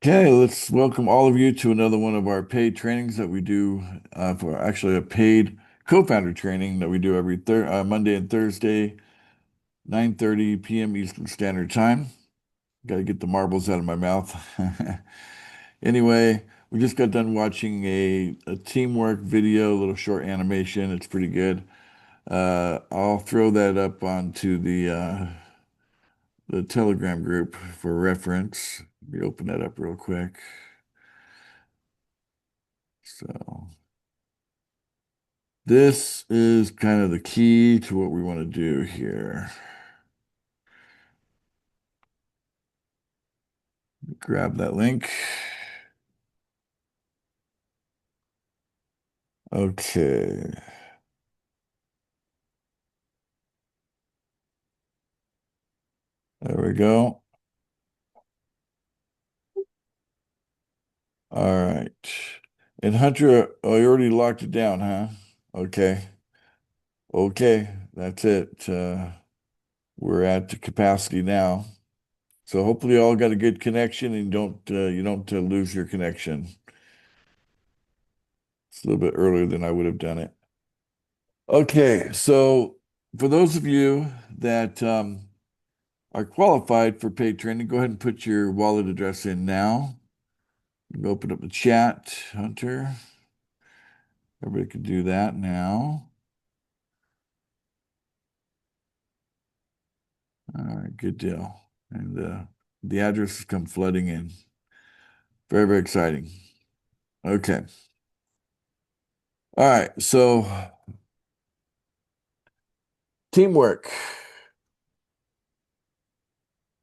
Okay, let's welcome all of you to another one of our paid trainings that we do for actually a paid co-founder training that we do every Monday and Thursday, 9:30 p.m. Eastern Standard Time. Got to get the marbles out of my mouth. Anyway, we just got done watching a teamwork video, a little short animation. It's pretty good. I'll throw that up onto the Telegram group for reference. Let me open that up real quick. So. This is kind of the key to what we want to do here. Grab that link. Okay, there we go. All right. And Hunter, oh, you already locked it down, huh? Okay. Okay, that's it. We're at the capacity now. So hopefully you all got a good connection and you don't lose your connection. It's a little bit earlier than I would have done it. Okay, so for those of you that are qualified for paid training, go ahead and put your wallet address in now. You can open up the chat, Hunter. Everybody can do that now. All right, good deal. And the addresses come flooding in. Very, very exciting. Okay. All right. So teamwork.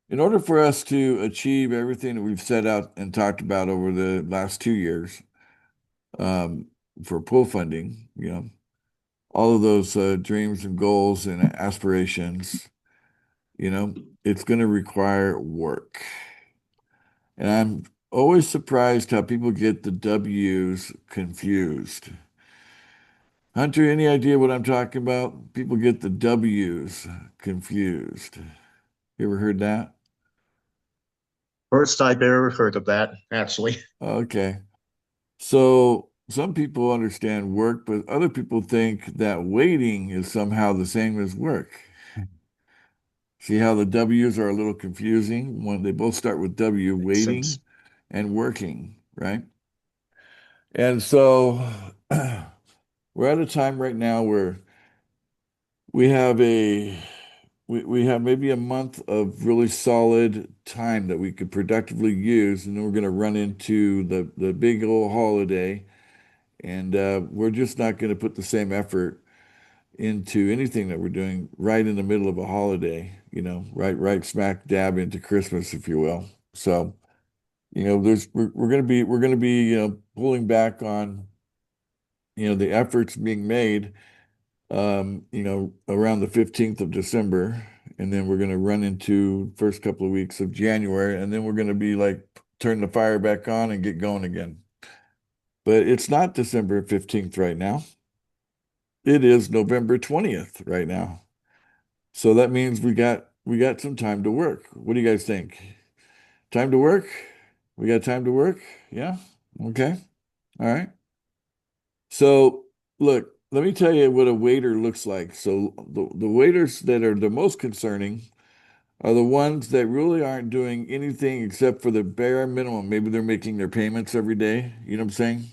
In order for us to achieve everything that we've set out and talked about over the last 2 years, um, for pool funding, all of those dreams and goals and aspirations, it's going to require work. And I'm always surprised how people get the W's confused. Hunter, any idea what I'm talking about? People get the W's confused. You ever heard that? First I've ever heard of that, actually. Okay. So some people understand work, but other people think that waiting is somehow the same as work. See how the W's are a little confusing when they both start with W, Makes sense. waiting and working, right? And so we're at a time right now where we have we have maybe a month of really solid time that we could productively use, and then we're going to run into the big old holiday, and we're just not going to put the same effort into anything that we're doing right in the middle of a holiday, right smack dab into Christmas, if you will. So, we're going to be, pulling back on, the efforts being made, around the 15th of December, and then we're going to run into first couple of weeks of January, and then we're going to be like turn the fire back on and get going again. But it's not December 15th right now. It is November 20th right now. So that means we got some time to work. What do you guys think? Time to work? We got time to work? Yeah? Okay. All right. So look, let me tell you what a waiter looks like. So the waiters that are the most concerning are the ones that really aren't doing anything except for the bare minimum. Maybe they're making their payments every day. You know what I'm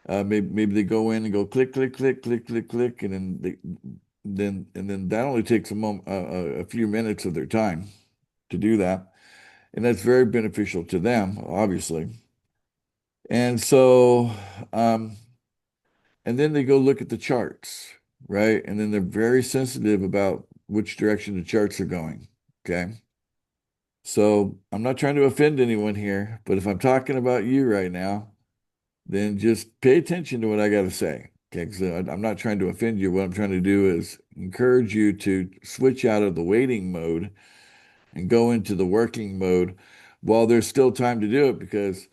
saying? Maybe they go in and go click, click, click, click, click, click, and then that only takes a few minutes of their time to do that, and that's very beneficial to them, obviously. And so, um, and then they go look at the charts, right? And then they're very sensitive about which direction the charts are going. Okay. So I'm not trying to offend anyone here, but if I'm talking about you right now, then just pay attention to what I got to say. Okay, because I'm not trying to offend you. What I'm trying to do is encourage you to switch out of the waiting mode and go into the working mode while there's still time to do it. Because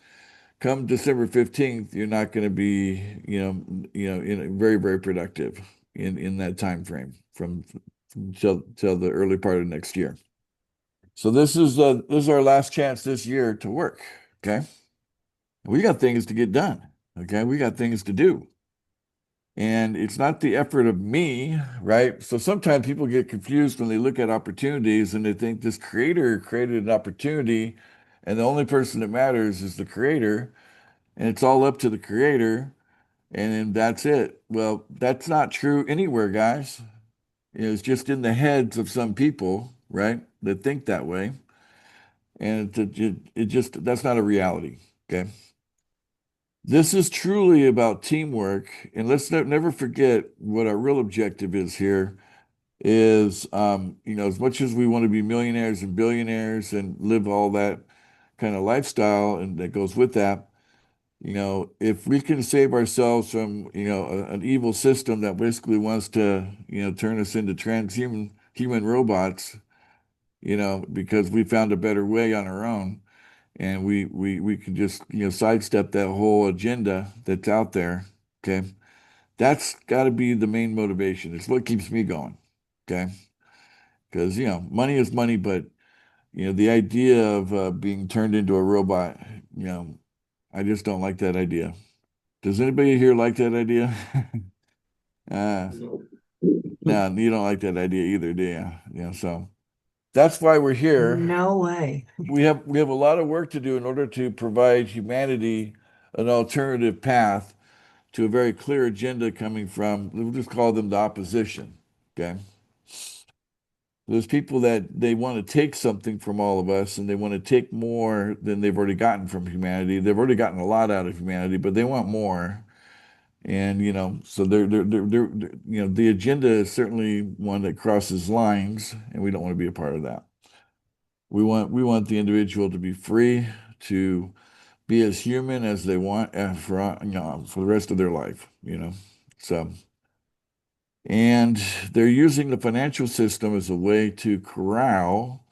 come December 15th, you're not going to be, very, very productive in that time frame from till the early part of next year. So this is our last chance this year to work. Okay. We got things to get done. Okay. We got things to do. And it's not the effort of me, right? So sometimes people get confused when they look at opportunities and they think this creator created an opportunity and the only person that matters is the creator and it's all up to the creator and then that's it. Well, that's not true anywhere, guys. It's just in the heads of some people, right, that think that way. And it just, that's not a reality. Okay. This is truly about teamwork. And let's never forget what our real objective is here is, as much as we want to be millionaires and billionaires and live all that kind of lifestyle and that goes with that, if we can save ourselves from, an evil system that basically wants to, turn us into transhuman human robots, because we found a better way on our own and we can just, sidestep that whole agenda that's out there. Okay. That's got to be the main motivation. It's what keeps me going. Okay. Because, money is money, but, the idea of being turned into a robot, I just don't like that idea. Does anybody here like that idea? uh, no, you don't like that idea either, do you? Yeah, so that's why we're here. No way. We have a lot of work to do in order to provide humanity an alternative path to a very clear agenda coming from, we'll just call them the opposition. Okay. There's people that they want to take something from all of us and they want to take more than they've already gotten from humanity. They've already gotten a lot out of humanity, but they want more. And, so the agenda is certainly one that crosses lines, and we don't want to be a part of that. We want the individual to be free to be as human as they want for the rest of their life, So, and they're using the financial system as a way to corral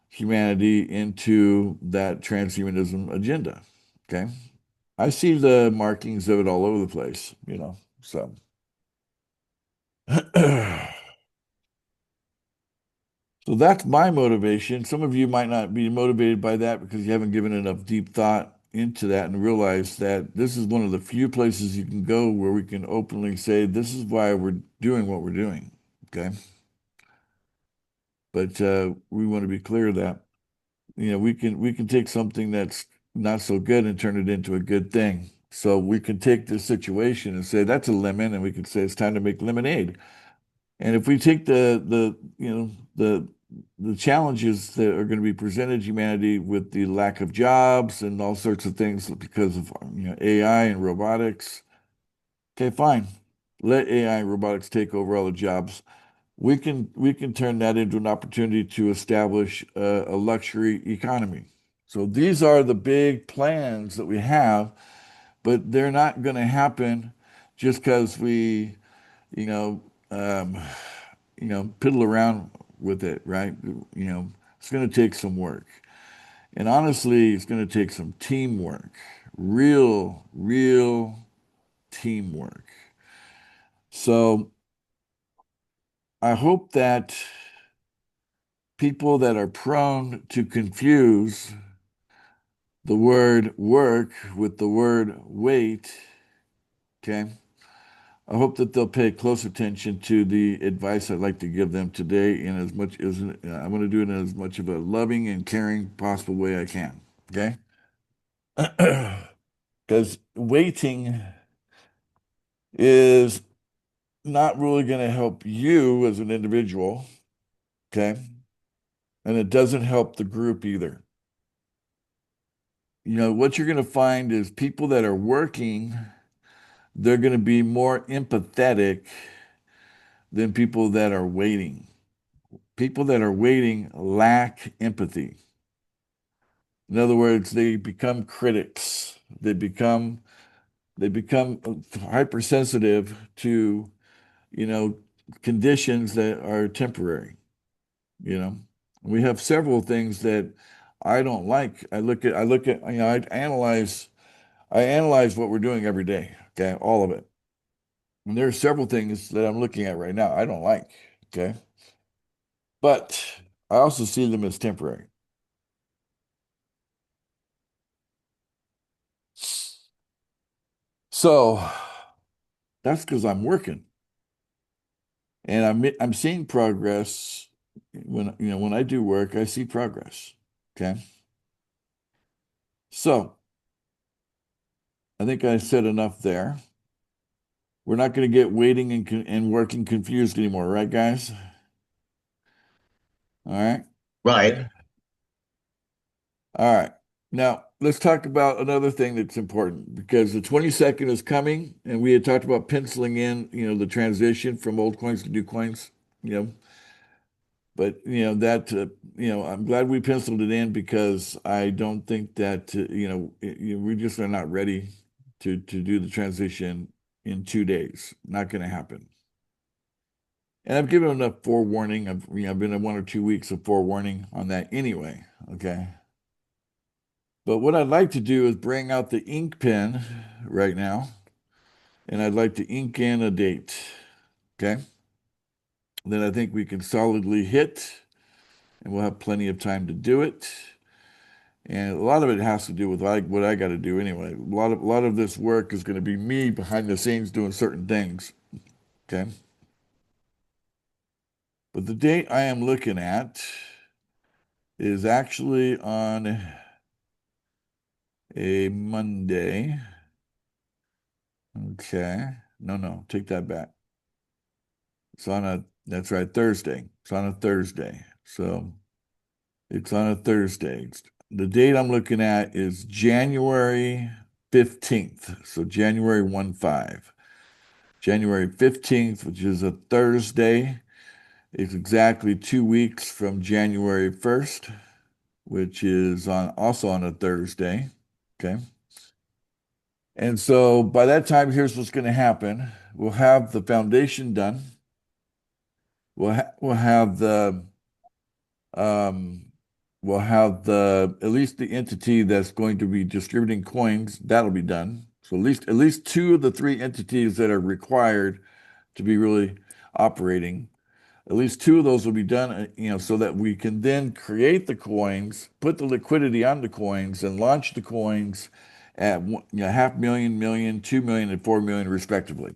humanity into that transhumanism agenda. Okay. I see the markings of it all over the place, So so that's my motivation. Some of you might not be motivated by that because you haven't given enough deep thought into that and realize that this is one of the few places you can go where we can openly say, this is why we're doing what we're doing. Okay. But we want to be clear that, we can take something that's not so good and turn it into a good thing. So we can take this situation and say that's a lemon, and we can say it's time to make lemonade. And if we take the challenges that are going to be presented to humanity with the lack of jobs and all sorts of things because of AI and robotics, okay, fine. Let AI and robotics take over all the jobs. We can turn that into an opportunity to establish a luxury economy. So these are the big plans that we have, but they're not going to happen just because we, you know, um, piddle around with it, right? It's going to take some work. And honestly, it's going to take some teamwork, real teamwork. So I hope that people that are prone to confuse the word work with the word wait, okay? I hope that they'll pay close attention to the advice I'd like to give them today in as much as I'm going to do it in as much of a loving and caring possible way I can, okay? Because waiting is not really going to help you as an individual, okay? And it doesn't help the group either. What you're going to find is people that are working, they're going to be more empathetic than people that are waiting. People that are waiting lack empathy. In other words, they become critics. They become hypersensitive to, you know, conditions that are temporary, you know. We have several things that I don't like. I look at, I analyze what we're doing every day, okay, all of it. And there are several things that I'm looking at right now I don't like, okay? But I also see them as temporary. So that's because I'm working and I'm seeing progress. When I do work, I see progress. Okay. So I think I said enough there. We're not going to get waiting and working confused anymore, right, guys? All right. Right. All right. Now, let's talk about another thing that's important because the 22nd is coming, and we had talked about penciling in, the transition from old coins to new coins, you know, but I'm glad we penciled it in because I don't think that we just are not ready to do the transition in 2 days. Not going to happen. And I've given enough forewarning. I've been in 1 or 2 weeks of forewarning on that anyway. Okay. But what I'd like to do is bring out the ink pen right now, and I'd like to ink in a date. Okay. Then I think we can solidly hit, and we'll have plenty of time to do it. And a lot of it has to do with what I got to do anyway. A lot of this work is going to be me behind the scenes doing certain things. Okay. But the date I am looking at is actually on a Monday. Okay. No, take that back. That's right, Thursday. It's on a Thursday. So it's on a Thursday. The date I'm looking at is January 15th. So January 1 5. January 15th, which is a Thursday, is exactly 2 weeks from January 1st, which is also on a Thursday. Okay. And so by that time, here's what's going to happen. We'll have the foundation done. We'll have um, at least the entity that's going to be distributing coins. That'll be done. So at least two of the three entities that are required to be really operating. At least two of those will be done, so that we can then create the coins, put the liquidity on the coins, and launch the coins at 500,000, million, 2 million, and 4 million, respectively.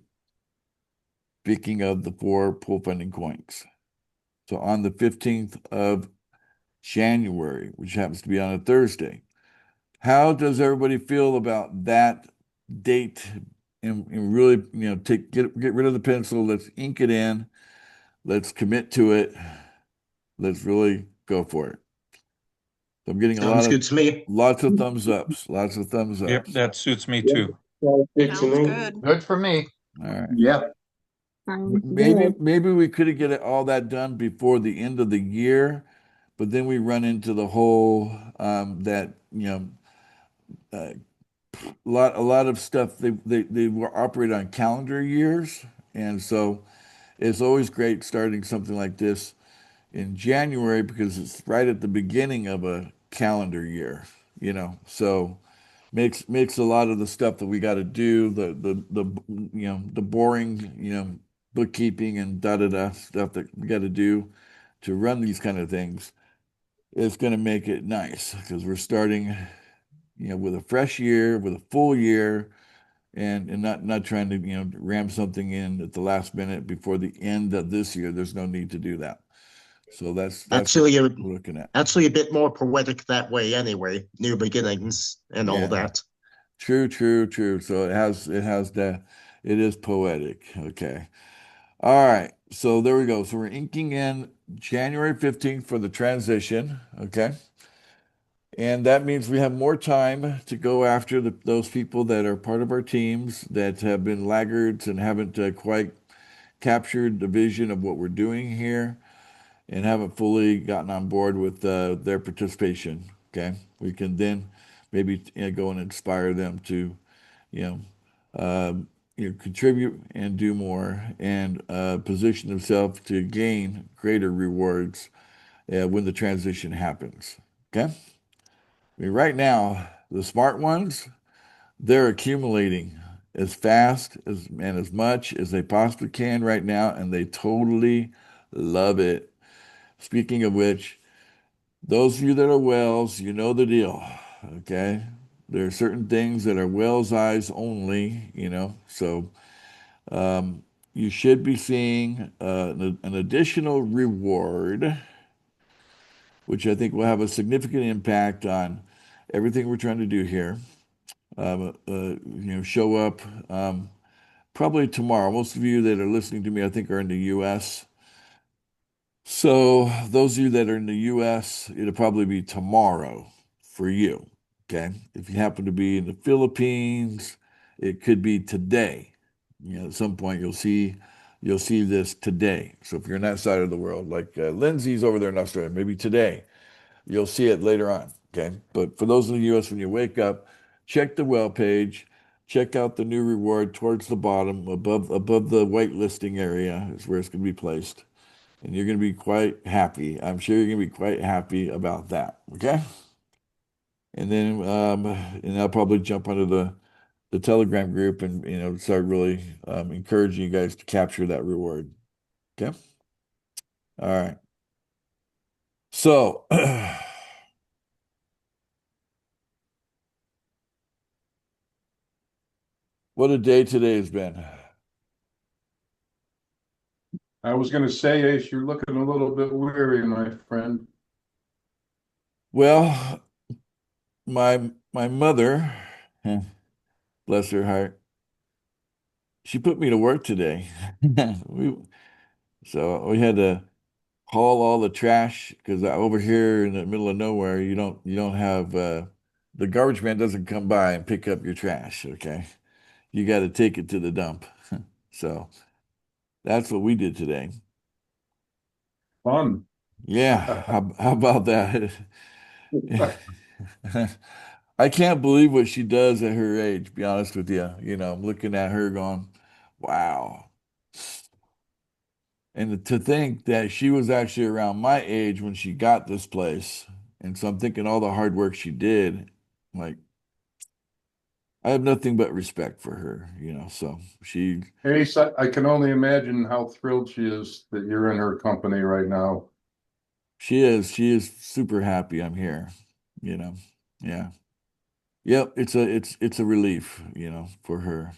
Speaking of the four pool funding coins. So on the 15th of January, which happens to be on a Thursday. How does everybody feel about that date? And really, get rid of the pencil. Let's ink it in. Let's commit to it. Let's really go for it. So I'm getting Sounds good to me. lots of thumbs ups, lots of thumbs Yep, ups. that suits me Yeah, too. sounds good to Sounds me. good. Good for me. All right. Yeah. Sounds Maybe good. maybe we could get all that done before the end of the year, but then we run into the whole that uh, a lot of stuff they will operate on calendar years, and so it's always great starting something like this in January because it's right at the beginning of a calendar year, so makes a lot of the stuff that we got to do, the boring, bookkeeping and da da da stuff that we got to do to run these kind of things. It's going to make it nice because we're starting, with a fresh year, with a full year, and not trying to, ram something in at the last minute before the end of this year. There's no need to do that. So that's what Actually, we're looking at. actually a bit more poetic that way anyway. New beginnings and all Yeah. that. True, true, true. So it is poetic. Okay. All right. So there we go. So we're inking in January 15th for the transition. Okay. And that means we have more time to go after those people that are part of our teams that have been laggards and haven't quite captured the vision of what we're doing here and haven't fully gotten on board with their participation. Okay. We can then maybe go and inspire them to, you know, contribute and do more and position themselves to gain greater rewards when the transition happens. Okay. I mean, right now, the smart ones, they're accumulating as fast and as much as they possibly can right now, and they totally love it. Speaking of which, those of you that are whales, you know the deal. Okay. There are certain things that are whale's eyes only, so you should be seeing an additional reward, which I think will have a significant impact on everything we're trying to do here. Show up probably tomorrow. Most of you that are listening to me, I think, are in the U.S. So those of you that are in the US, it'll probably be tomorrow for you. Okay. If you happen to be in the Philippines, it could be today. At some point you'll see this today. So if you're on that side of the world, like Lindsay's over there in Australia, maybe today, you'll see it later on. Okay. But for those in the US, when you wake up, check the well page, check out the new reward towards the bottom, above the whitelisting area is where it's going to be placed, and you're going to be quite happy. I'm sure you're going to be quite happy about that. Okay. And I'll probably jump onto the Telegram group and, start really encouraging you guys to capture that reward. Okay. All right. So, what a day today has been. I was going to say, Ace, you're looking a little bit weary, my friend. Well, my mother, bless her heart, she put me to work today. We, so we had to haul all the trash because over here in the middle of nowhere, you don't have the garbage man doesn't come by and pick up your trash. Okay, you got to take it to the dump. So that's what we did today. Fun. Yeah, how about that? I can't believe what she does at her age, to be honest with you. I'm looking at her going, wow. And to think that she was actually around my age when she got this place. And so I'm thinking all the hard work she did, like, I have nothing but respect for her, So Ace, I can only imagine how thrilled she is that you're in her company right now. she is super happy I'm here, you know. Yeah. Yep, it's a relief, for her.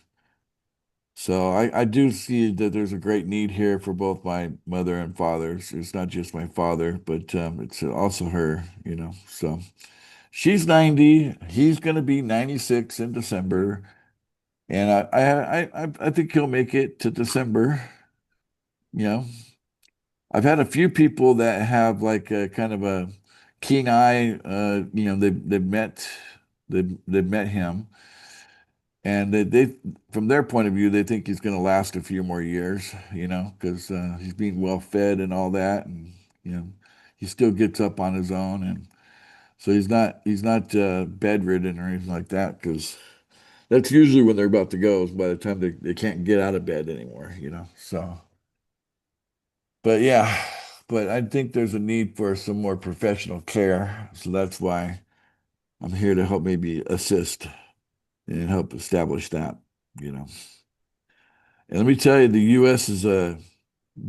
So I do see that there's a great need here for both my mother and fathers. It's not just my father, but it's also her, So she's 90. He's going to be 96 in December, and I think he'll make it to December. You know, I've had a few people that have like a kind of a keen eye. They've met him, and they from their point of view, they think he's going to last a few more years. Because he's being well fed and all that, and he still gets up on his own, and so he's not bedridden or anything like that. Because that's usually when they're about to go, is by the time they can't get out of bed anymore, So, but yeah, but I think there's a need for some more professional care. So that's why I'm here to help maybe assist and help establish that, you know. And let me tell you, the U.S. is a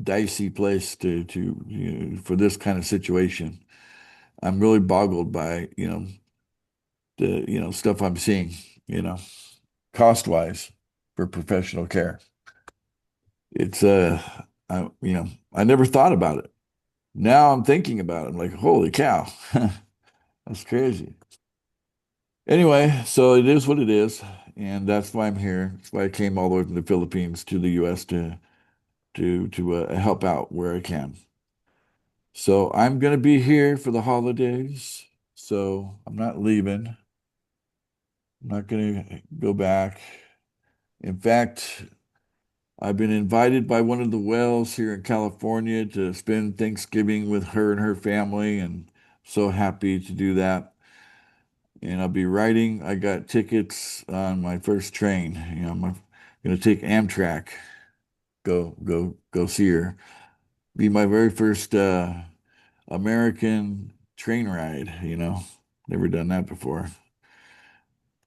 dicey place for this kind of situation. I'm really boggled by, the, stuff I'm seeing, you know, cost wise for professional care. It's I never thought about it. Now I'm thinking about it. I'm like, holy cow, that's crazy. Anyway, so it is what it is, and that's why I'm here. That's why I came all the way from the Philippines to the U.S. to help out where I can. So I'm gonna be here for the holidays. So I'm not leaving. I'm not gonna go back. In fact, I've been invited by one of the Wells here in California to spend Thanksgiving with her and her family, and so happy to do that. And I'll be riding. I got tickets on my first train. I'm gonna take Amtrak. Go see her. Be my very first American train ride. Never done that before,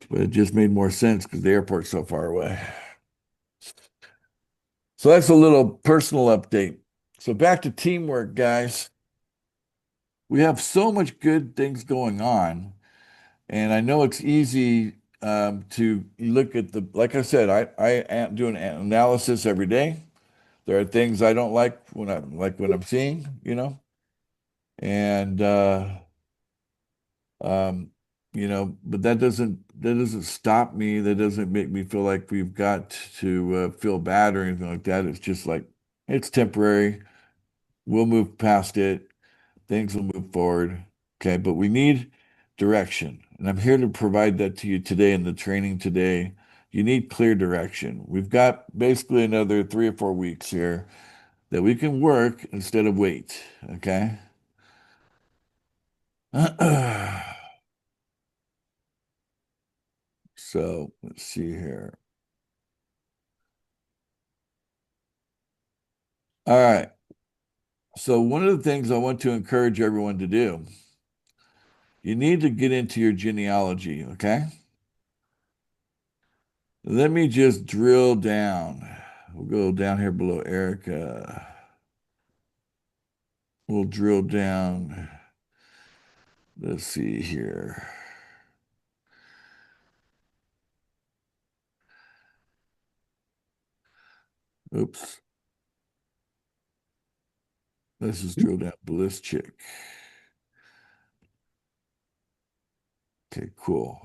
but it just made more sense because the airport's so far away. So that's a little personal update. So back to teamwork, guys. We have so much good things going on And I know it's easy to look at like I said, I am doing analysis every day. There are things I don't like when I'm seeing, and um, but that doesn't stop me. That doesn't make me feel like we've got to feel bad or anything like that. It's just like it's temporary. We'll move past it. Things will move forward. Okay, but we need direction. And I'm here to provide that to you today in the training today. You need clear direction. We've got basically another 3 or 4 weeks here that we can work instead of wait. Okay. So let's see here. All right. So one of the things I want to encourage everyone to do, you need to get into your genealogy. Okay. Let me just drill down. We'll go down here below Erica. We'll drill down. Let's see here. Oops. Let's just drill down Bliss Chick. Okay, cool.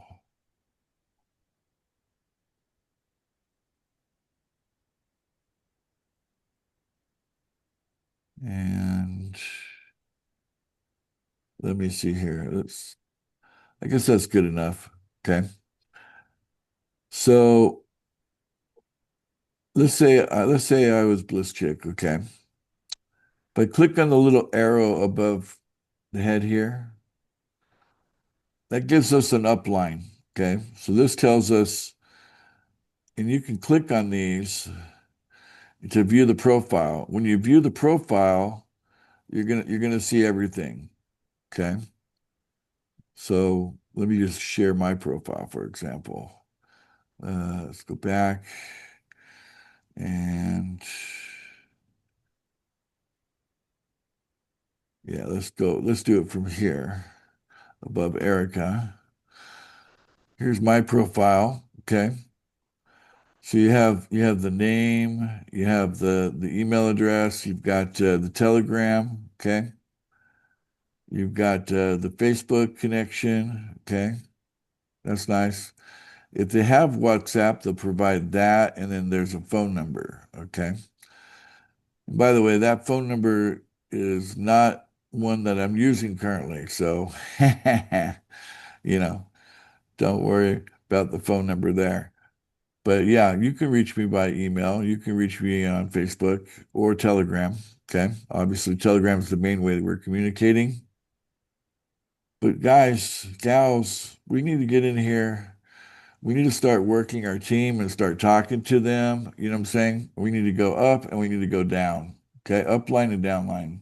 And let me see here. I guess that's good enough. Okay. So let's say I was Bliss Chick. Okay. If I click on the little arrow above the head here, that gives us an upline. Okay. So this tells us, and you can click on these to view the profile. When you view the profile, you're gonna see everything. Okay. So let me just share my profile, for example. Let's go back and yeah, let's go. Let's do it from here above Erica. Here's my profile. Okay. So you have the name, you have the email address, you've got the Telegram. Okay. You've got the Facebook connection. Okay. That's nice. If they have WhatsApp, they'll provide that, and then there's a phone number. Okay. And by the way, that phone number is not one that I'm using currently. So, you know, don't worry about the phone number there. But yeah, you can reach me by email. You can reach me on Facebook or Telegram. Okay. Obviously, Telegram is the main way that we're communicating. But guys, gals, we need to get in here. We need to start working our team and start talking to them. You know what I'm saying? We need to go up and we need to go down. Okay. Upline and downline.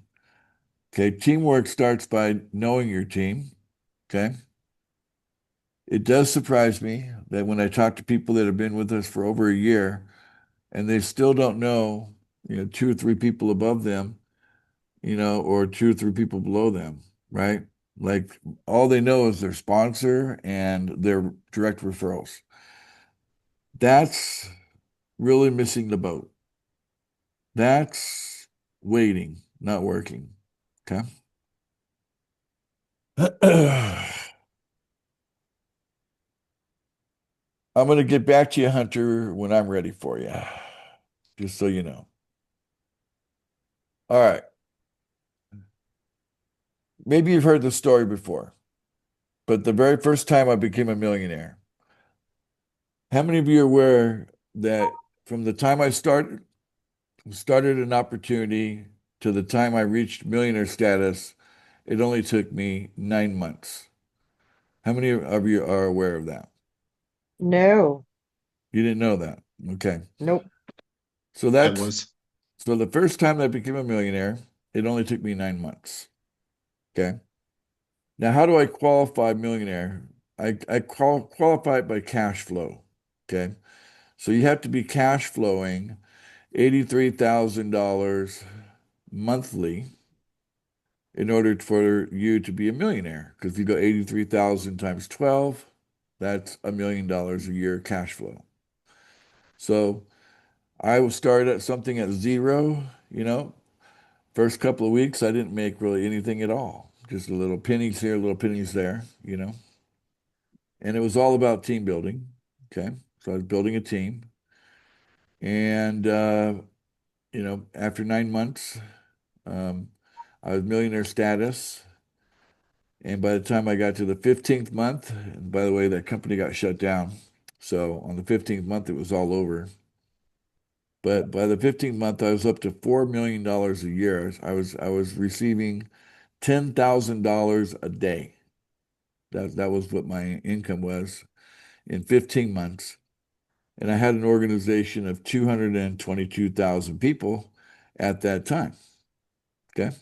Okay. Teamwork starts by knowing your team. Okay. It does surprise me that when I talk to people that have been with us for over a year and they still don't know, 2 or 3 people above them, or 2 or 3 people below them, right? Like all they know is their sponsor and their direct referrals. That's really missing the boat. That's waiting, not working. Okay. I'm going to get back to you, Hunter, when I'm ready for you, just so you know. All right. Maybe you've heard the story before, but the very first time I became a millionaire, how many of you are aware that from the time I started an opportunity to the time I reached millionaire status, it only took me 9 months? How many of you are aware of that? No, You didn't know that. Okay. nope. So I that's was. so the first time I became a millionaire, it only took me 9 months. Okay. Now, how do I qualify millionaire? I qualify it by cash flow. Okay. So you have to be cash flowing $83,000 monthly in order for you to be a millionaire. Because if you go 83,000 times 12, that's $1 million a year cash flow. So I will start at something at zero, First couple of weeks, I didn't make really anything at all. Just a little pennies here, little pennies there, And it was all about team building. Okay. So I was building a team. And, after 9 months, I was millionaire status. And by the time I got to the 15th month, and by the way, that company got shut down. So on the 15th month, it was all over. But by the 15th month, I was up to $4 million a year. I was receiving $10,000 a day. That was what my income was in 15 months. And I had an organization of 222,000 people at that time. Okay.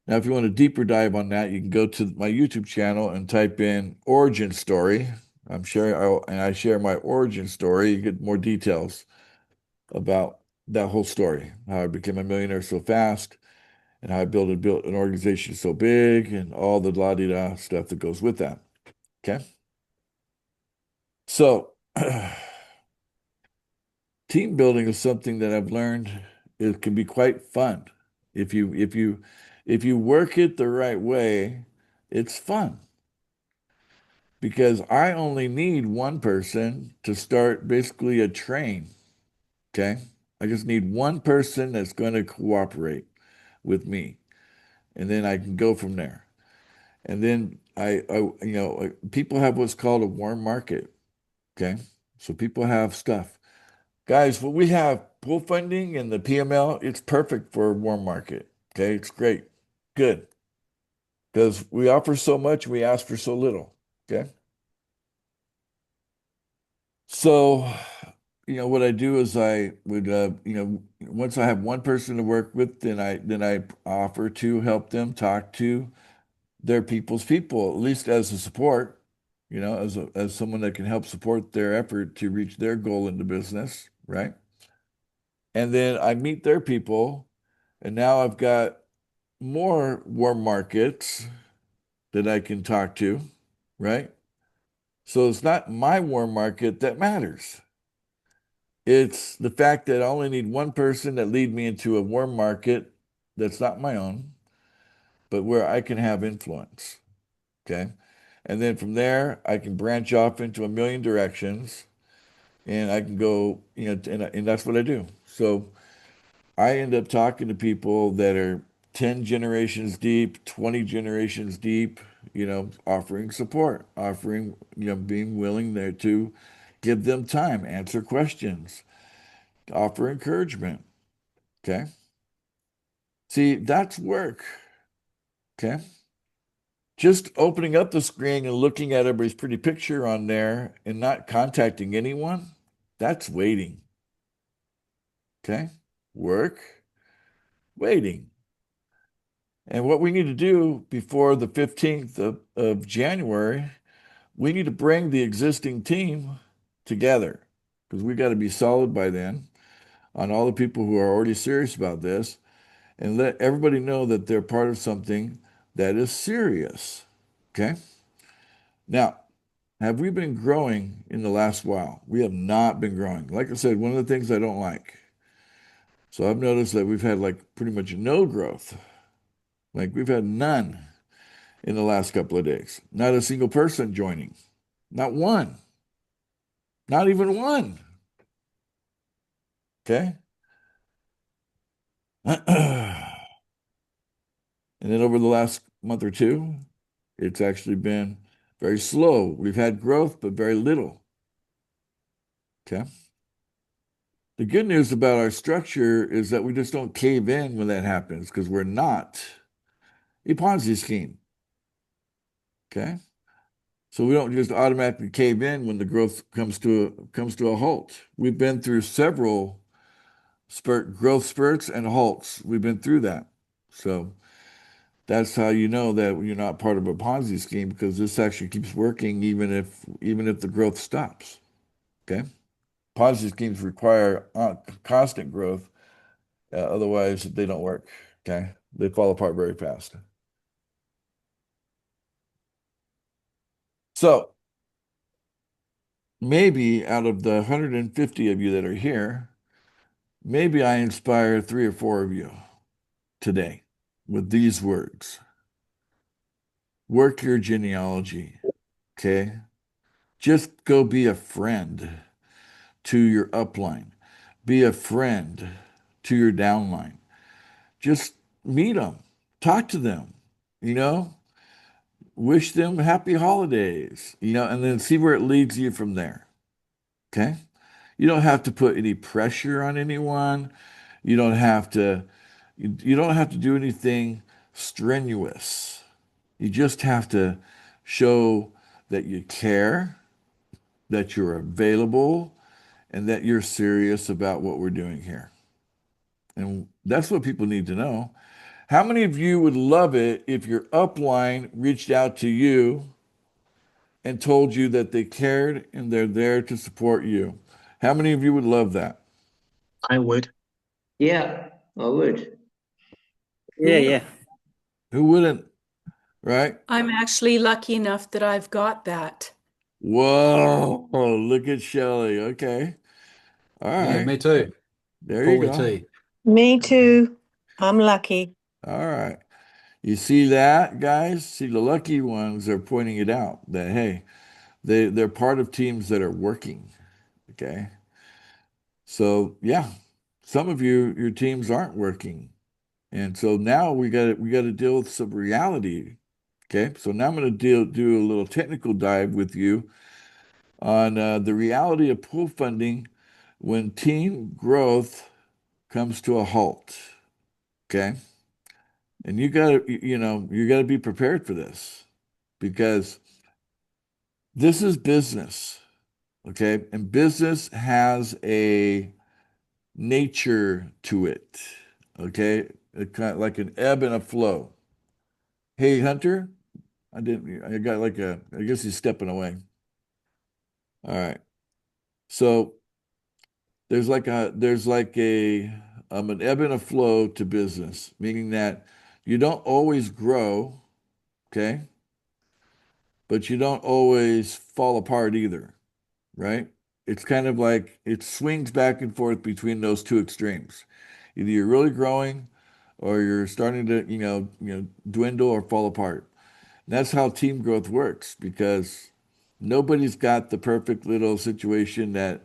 Now, if you want a deeper dive on that, you can go to my YouTube channel and type in origin story. I share my origin story. You get more details about that whole story, how I became a millionaire so fast, and how I built an organization so big, and all the la-di-da stuff that goes with that. Okay. So, team building is something that I've learned it can be quite fun. If you work it the right way, it's fun. Because I only need one person to start basically a train. Okay. I just need one person that's going to cooperate with me. And then I can go from there. And then people have what's called a warm market. Okay. So people have stuff. Guys, what we have pool funding and the PML, it's perfect for a warm market. Okay. It's great. Good. Because we offer so much, we ask for so little. Okay. So, what I do is I would, once I have one person to work with, then I offer to help them talk to their people's people, at least as a support, as someone that can help support their effort to reach their goal in the business, right? And then I meet their people, and now I've got more warm markets that I can talk to, right? So it's not my warm market that matters. It's the fact that I only need one person that lead me into a warm market that's not my own, but where I can have influence. Okay. And then from there, I can branch off into a million directions and I can go, and that's what I do. So I end up talking to people that are 10 generations deep, 20 generations deep, offering support, offering, being willing there to give them time, answer questions, offer encouragement. Okay. See, that's work. Okay. Just opening up the screen and looking at everybody's pretty picture on there and not contacting anyone, that's waiting. Okay. Work, waiting. And what we need to do before the 15th of January, we need to bring the existing team together because we got to be solid by then on all the people who are already serious about this and let everybody know that they're part of something that is serious. Okay. Now, have we been growing in the last while? We have not been growing. Like I said, one of the things I don't like. So I've noticed that we've had like pretty much no growth. Like we've had none in the last couple of days. Not a single person joining. Not one. Not even one. Okay. And then over the last month or two, it's actually been very slow. We've had growth, but very little. Okay. The good news about our structure is that we just don't cave in when that happens because we're not a Ponzi scheme. Okay. So we don't just automatically cave in when the growth comes to a halt. We've been through several growth spurts and halts. We've been through that. So that's how you know that you're not part of a Ponzi scheme because this actually keeps working even if the growth stops. Okay. Ponzi schemes require constant growth. Otherwise, they don't work. Okay. They fall apart very fast. So maybe out of the 150 of you that are here, maybe I inspire 3 or 4 of you today with these words. Work your genealogy, okay? Just go be a friend to your upline. Be a friend to your downline. Just meet them, talk to them, you know, wish them happy holidays, and then see where it leads you from there. Okay? You don't have to put any pressure on anyone. You don't have to you don't have to do anything strenuous. You just have to show that you care, that you're available, and that you're serious about what we're doing here. And that's what people need to know. How many of you would love it if your upline reached out to you and told you that they cared and they're there to support you? How many of you would love that? I would. Yeah, I would. Yeah. Who wouldn't? Right? I'm actually lucky enough that I've got that. Whoa, look at Shelley. Okay. All Yeah, right. me too. There you Fully go. T. Me too. I'm lucky. All right. You see that, guys? See, the lucky ones are pointing it out that, hey, they're part of teams that are working. Okay. So, yeah, some of you, your teams aren't working. And so now we got to deal with some reality. Okay. So now I'm going to do a little technical dive with you on the reality of pool funding when team growth comes to a halt. Okay. And you got to be prepared for this because this is business. Okay. And business has a nature to it. Okay. It kind of like an ebb and a flow. Hey, Hunter, I got I guess he's stepping away. All right. So there's like a an ebb and a flow to business, meaning that you don't always grow, okay? But you don't always fall apart either, right? It's kind of like it swings back and forth between those two extremes. Either you're really growing or you're starting to, dwindle or fall apart. And that's how team growth works because nobody's got the perfect little situation that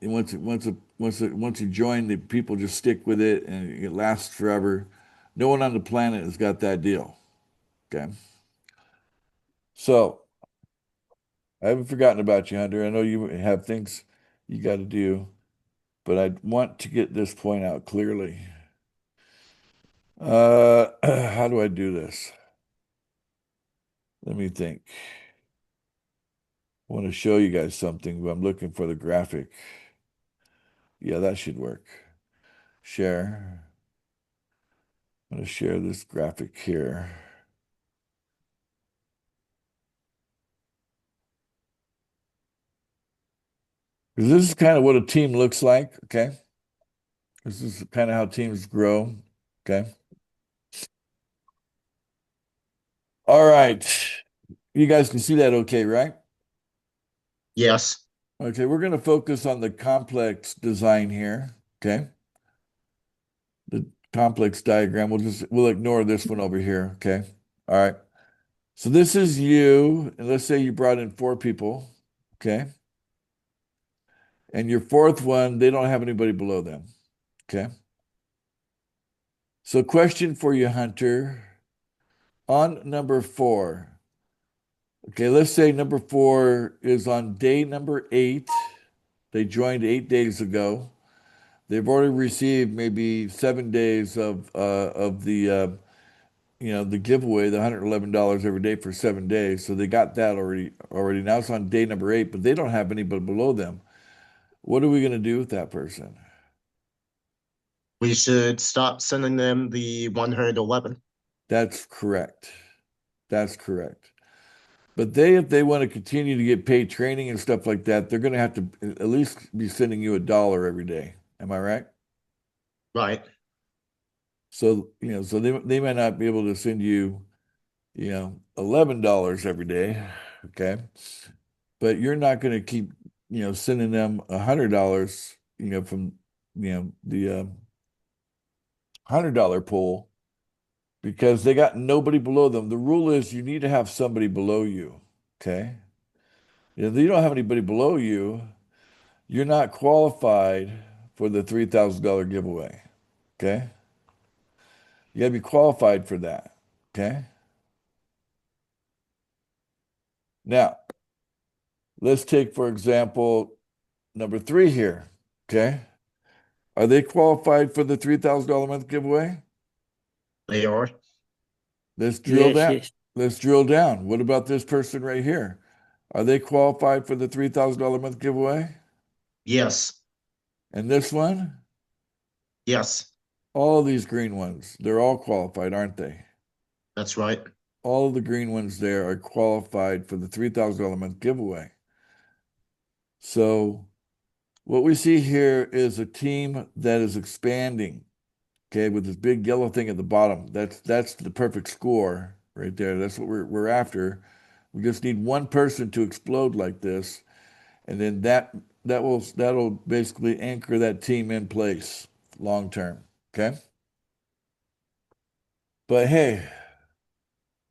once you join, the people just stick with it and it lasts forever. No one on the planet has got that deal. Okay. So I haven't forgotten about you, Hunter. I know you have things you got to do, but I want to get this point out clearly. How do I do this? Let me think. I want to show you guys something, but I'm looking for the graphic. Yeah, that should work. Share. I'm going to share this graphic here. Because this is kind of what a team looks like, okay? This is kind of how teams grow, okay? All right. You guys can see that okay, right? Yes. Okay, we're going to focus on the complex design here, okay? The complex diagram. We'll ignore this one over here, okay? All right. So this is you, and let's say you brought in 4 people, okay? And your fourth one, they don't have anybody below them, okay? So question for you, Hunter. On number 4, okay, let's say number 4 is on day number 8. They joined 8 days ago. They've already received maybe 7 days of the giveaway, the $111 every day for 7 days. So they got that already. Now it's on day number 8, but they don't have anybody below them. What are we going to do with that person? We should stop sending them the 111. That's correct. That's correct. But if they want to continue to get paid training and stuff like that, they're going to have to at least be sending you $1 every day. Am I right? Right. So, so they might not be able to send you, $11 every day. Okay. But you're not going to keep, sending them $100, from, the $100 pool because they got nobody below them. The rule is you need to have somebody below you. Okay. If you don't have anybody below you, you're not qualified for the $3,000 giveaway. Okay. You got to be qualified for that. Okay. Now, let's take, for example, number 3 here. Okay. Are they qualified for the $3,000 a month giveaway? They are. Let's drill Yes, down. yes. Let's drill down. What about this person right here? Are they qualified for the $3,000 a month giveaway? Yes. And this one? Yes. All these green ones, they're all qualified, aren't they? That's right. All of the green ones there are qualified for the $3,000 a month giveaway. So what we see here is a team that is expanding, okay, with this big yellow thing at the bottom. That's the perfect score right there. That's what we're after. We just need one person to explode like this, and then that'll basically anchor that team in place long term. Okay. But hey,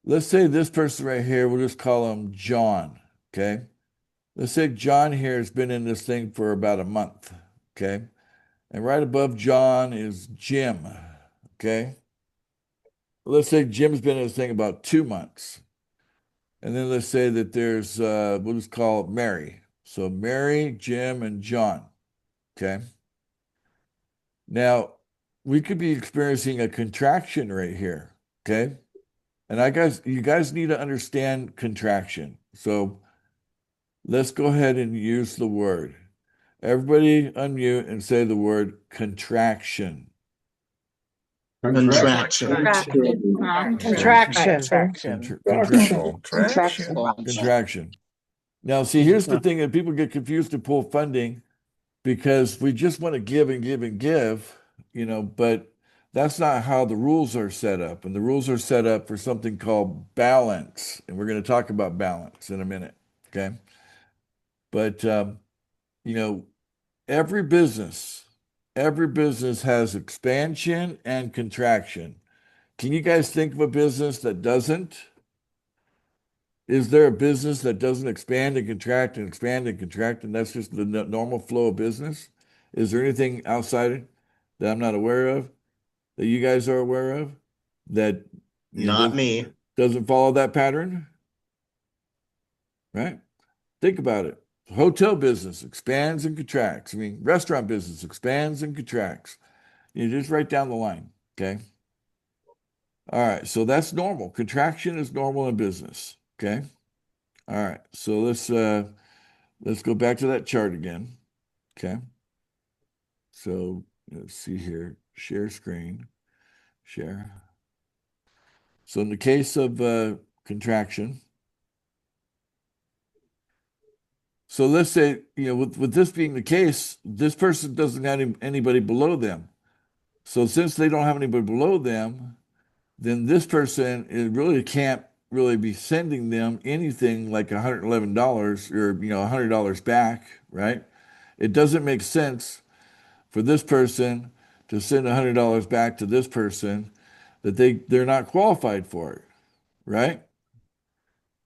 let's say this person right here, we'll just call him John. Okay. Let's say John here has been in this thing for about a month. Okay. And right above John is Jim. Okay. Let's say Jim's been in this thing about 2 months. And then let's say that there's, we'll just call it Mary. So Mary, Jim, and John. Okay. Now, we could be experiencing a contraction right here. Okay. And you guys need to understand contraction. So let's go ahead and use the word. Everybody unmute and say the word contraction. Contraction. Contraction. Now, see, here's the thing that people get confused to pull funding because we just want to give and give and give, but that's not how the rules are set up. And the rules are set up for something called balance. And we're going to talk about balance in a minute. Okay. But, every business has expansion and contraction. Can you guys think of a business that doesn't? Is there a business that doesn't expand and contract and expand and contract, and that's just the normal flow of business? Is there anything outside that I'm not aware of that you guys are aware of that Not me. doesn't follow that pattern? Right? Think about it. Hotel business expands and contracts. I mean, restaurant business expands and contracts. You just write down the line. Okay. All right. So that's normal. Contraction is normal in business. Okay. All right. So let's go back to that chart again. Okay. So let's see here. Share screen. Share. So in the case of contraction, so let's say, with this being the case, this person doesn't have anybody below them. So since they don't have anybody below them, then this person really can't really be sending them anything like $111 or, $100 back, right? It doesn't make sense for this person to send $100 back to this person that they're not qualified for it, right?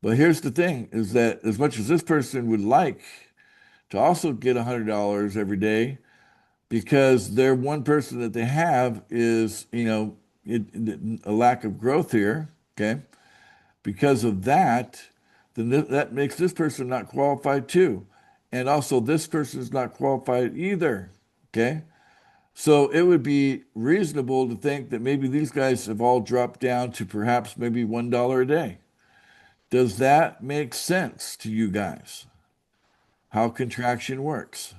But here's the thing is that as much as this person would like to also get $100 every day, because their one person that they have is, a lack of growth here, okay? Because of that, then that makes this person not qualified too. And also this person is not qualified either, okay? So it would be reasonable to think that maybe these guys have all dropped down to perhaps maybe $1 a day. Does that make sense to you guys? How contraction works?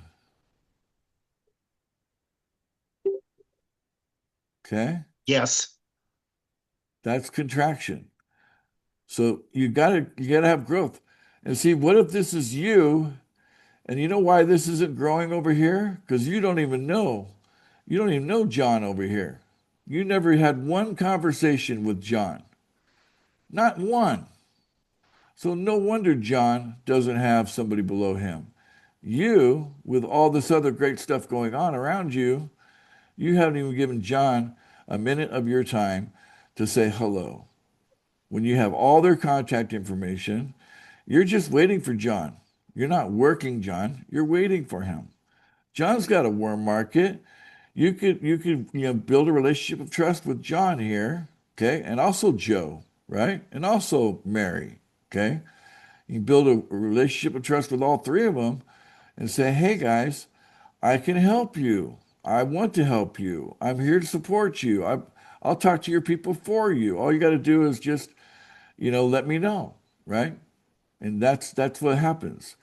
Okay, Yes. that's contraction. So you gotta have growth. And see, what if this is you, and you know why this isn't growing over here? Because you don't even know John over here. You never had one conversation with John. Not one. So no wonder John doesn't have somebody below him. You, with all this other great stuff going on around you, you haven't even given John a minute of your time to say hello. When you have all their contact information, you're just waiting for John. You're not working John, you're waiting for him. John's got a warm market. You could build a relationship of trust with John here, okay? And also Joe, right? And also Mary, okay? You can build a relationship of trust with all three of them and say, hey guys, I can help you. I want to help you. I'm here to support you. I'll talk to your people for you. All you got to do is just, let me know, right? And that's what happens.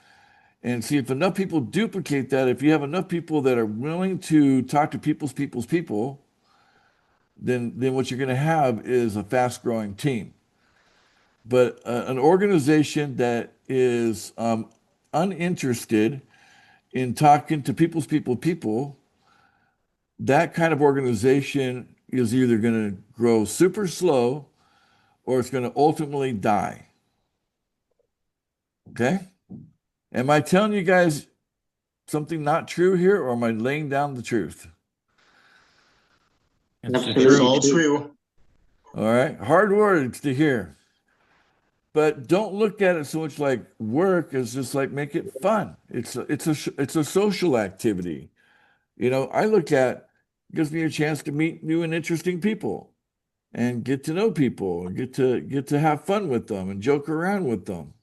And see, if enough people duplicate that, if you have enough people that are willing to talk to people's people, then what you're going to have is a fast-growing team. But an organization that is uninterested in talking to people's people, that kind of organization is either going to grow super slow or it's going to ultimately die. Okay? Am I telling you guys something not true here, or am I laying down the truth? It's the Absolutely. It's truth. all true. All right. Hard words to hear. But don't look at it so much like work as just like make it fun. It's a social activity. I look at gives me a chance to meet new and interesting people and get to know people and get to have fun with them and joke around with them,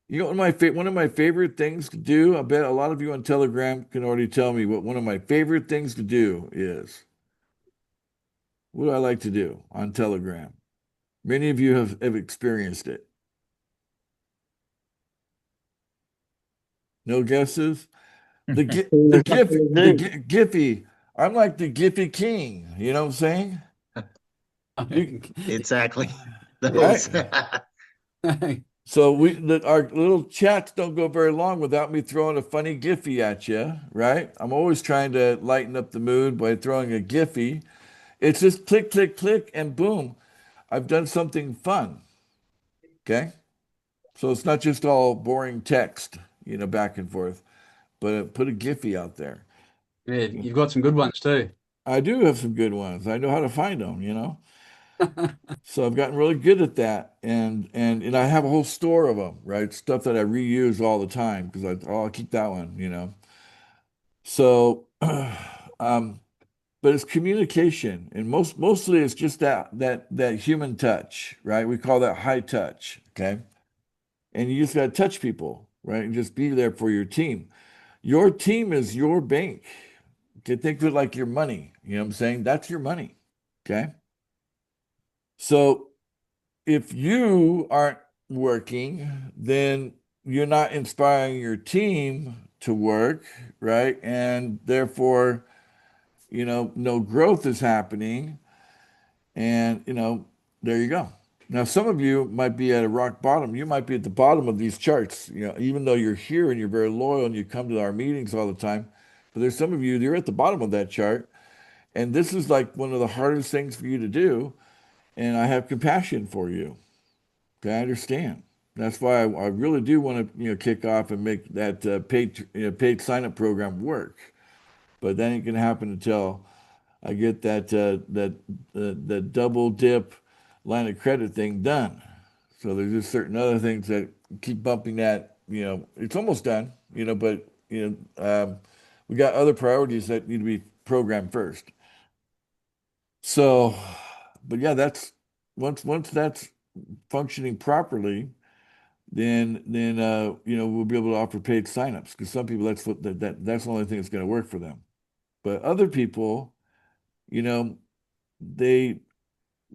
one of my favorite things to do, I bet a lot of you on Telegram can already tell me what one of my favorite things to do is. What do I like to do on Telegram? Many of you have experienced it. No guesses? The Giphy. I'm like the Giphy king. You know what I'm saying? Exactly. Right? So our little chats don't go very long without me throwing a funny Giphy at you, right? I'm always trying to lighten up the mood by throwing a Giphy. It's just click, click, click, and boom, I've done something fun. Okay? So it's not just all boring text, back and forth, but put a Giphy out there. Yeah, you've got some good ones too. I do have some good ones. I know how to find them, So I've gotten really good at that, and I have a whole store of them, right? Stuff that I reuse all the time because I'll keep that one. So, but it's communication, and mostly it's just that human touch, right? We call that high touch, okay? And you just got to touch people, right? And just be there for your team. Your team is your bank. Okay, think of it like your money. You know what I'm saying? That's your money, okay? So if you aren't working, then you're not inspiring your team to work, right? And therefore, no growth is happening. And, there you go. Now, some of you might be at a rock bottom. You might be at the bottom of these charts, even though you're here and you're very loyal and you come to our meetings all the time. But there's some of you, you're at the bottom of that chart. And this is like one of the hardest things for you to do. And I have compassion for you. Okay, I understand. That's why I really do want to, kick off and make that paid sign up program work. But that ain't gonna happen until I get that double dip line of credit thing done. So there's just certain other things that keep bumping that. It's almost done. But we got other priorities that need to be programmed first. So, but yeah, that's once that's functioning properly, then we'll be able to offer paid signups because some people that's the only thing that's going to work for them. But other people, they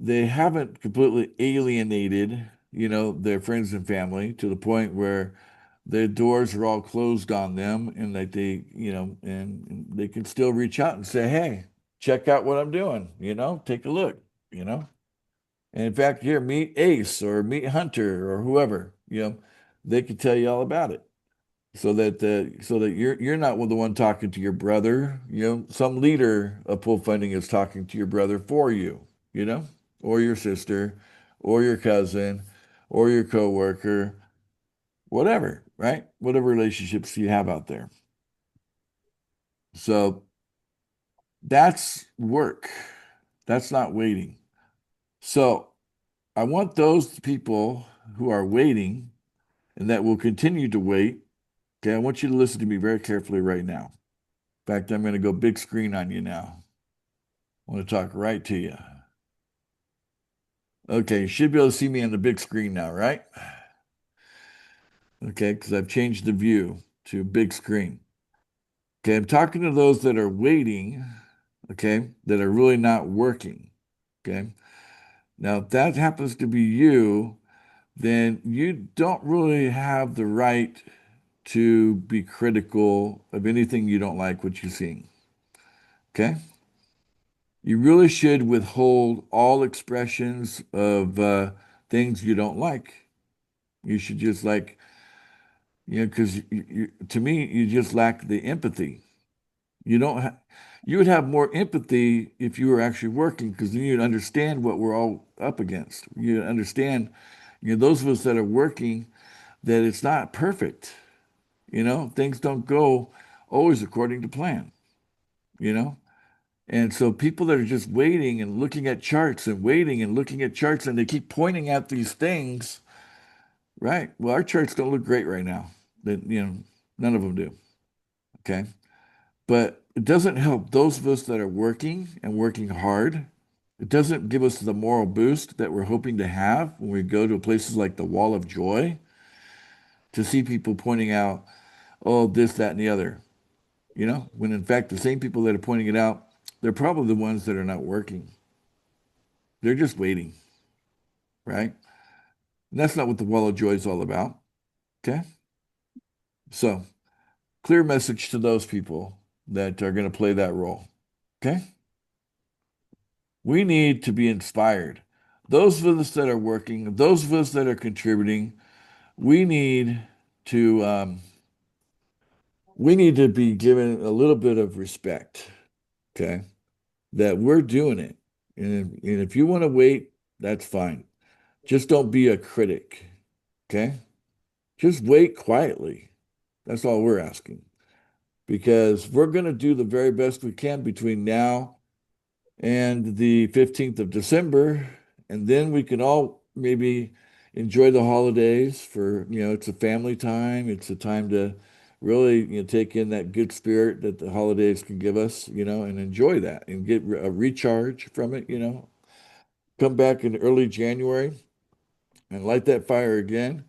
haven't completely alienated, their friends and family to the point where their doors are all closed on them and that and they can still reach out and say, hey, check out what I'm doing, take a look, And in fact, here, meet Ace or meet Hunter or whoever, they could tell you all about it. so that you're not the one talking to your brother. Some leader of pool funding is talking to your brother for you, or your sister, or your cousin, or your coworker, whatever, right? Whatever relationships you have out there. So that's work. That's not waiting. So I want those people who are waiting and that will continue to wait. Okay, I want you to listen to me very carefully right now. In fact, I'm going to go big screen on you now. I want to talk right to you. Okay, you should be able to see me on the big screen now, right? Okay, because I've changed the view to big screen. Okay, I'm talking to those that are waiting, okay, that are really not working. Okay. Now, if that happens to be you, then you don't really have the right to be critical of anything you don't like what you're seeing. Okay? You really should withhold all expressions of things you don't like. You should just because to me, you just lack the empathy. You don't ha You would have more empathy if you were actually working, because then you'd understand what we're all up against. You understand, those of us that are working, that it's not perfect. Things don't go always according to plan, you know? And so people that are just waiting and looking at charts and waiting and looking at charts and they keep pointing at these things, right? Well, our charts don't look great right now. None of them do. Okay. But it doesn't help those of us that are working and working hard. It doesn't give us the moral boost that we're hoping to have when we go to places like the Wall of Joy to see people pointing out, oh, this, that, and the other. When in fact, the same people that are pointing it out, they're probably the ones that are not working. They're just waiting, right? And that's not what the Wall of Joy is all about. Okay. So, clear message to those people that are going to play that role. Okay. We need to be inspired. Those of us that are working, those of us that are contributing, we need to be given a little bit of respect. Okay. That we're doing it. And if you want to wait, that's fine. Just don't be a critic. Okay. Just wait quietly. That's all we're asking. Because we're going to do the very best we can between now and the 15th of December. And then we can all maybe enjoy the holidays it's a family time. It's a time to really, take in that good spirit that the holidays can give us, and enjoy that and get a recharge from it, Come back in early January and light that fire again.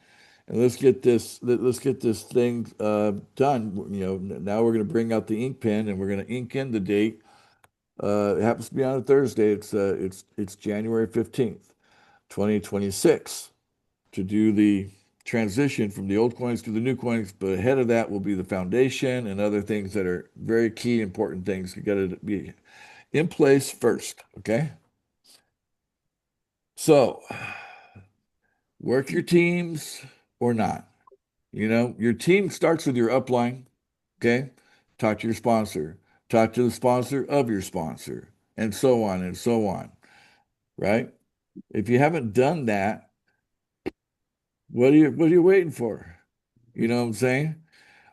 And let's get this thing done. Now we're going to bring out the ink pen and we're going to ink in the date. It happens to be on a Thursday. It's January 15th, 2026, to do the transition from the old coins to the new coins. But ahead of that will be the foundation and other things that are very key, important things. You got to be in place first. Okay. So work your teams or not. Your team starts with your upline. Okay. Talk to your sponsor. Talk to the sponsor of your sponsor, and so on and so on. Right? If you haven't done that, what are you waiting for? You know what I'm saying?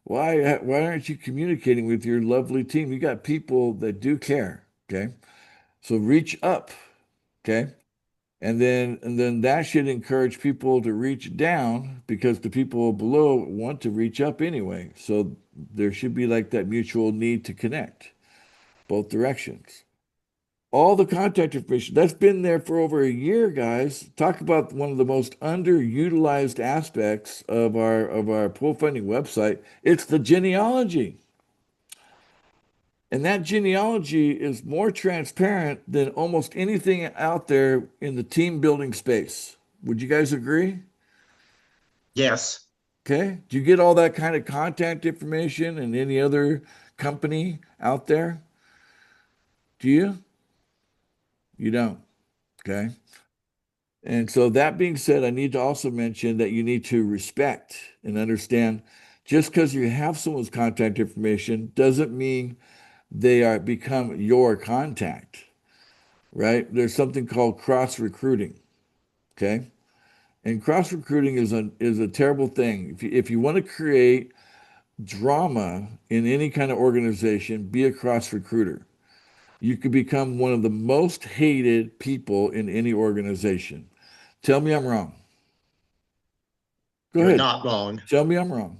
Why aren't you communicating with your lovely team? You got people that do care. Okay. So reach up. Okay. And then that should encourage people to reach down, because the people below want to reach up anyway. So there should be like that mutual need to connect both directions. All the contact information that's been there for over a year, guys. Talk about one of the most underutilized aspects of our pool funding website. It's the genealogy. And that genealogy is more transparent than almost anything out there in the team building space. Would you guys agree? Yes. Okay. Do you get all that kind of contact information in any other company out there? Do you? You don't. Okay. And so that being said, I need to also mention that you need to respect and understand Just because you have someone's contact information doesn't mean they are become your contact, right? There's something called cross recruiting, okay? And cross recruiting is a terrible thing. If you want to create drama in any kind of organization, be a cross recruiter. You could become one of the most hated people in any organization. Tell me I'm wrong. Go You're ahead. not wrong. Tell me I'm wrong.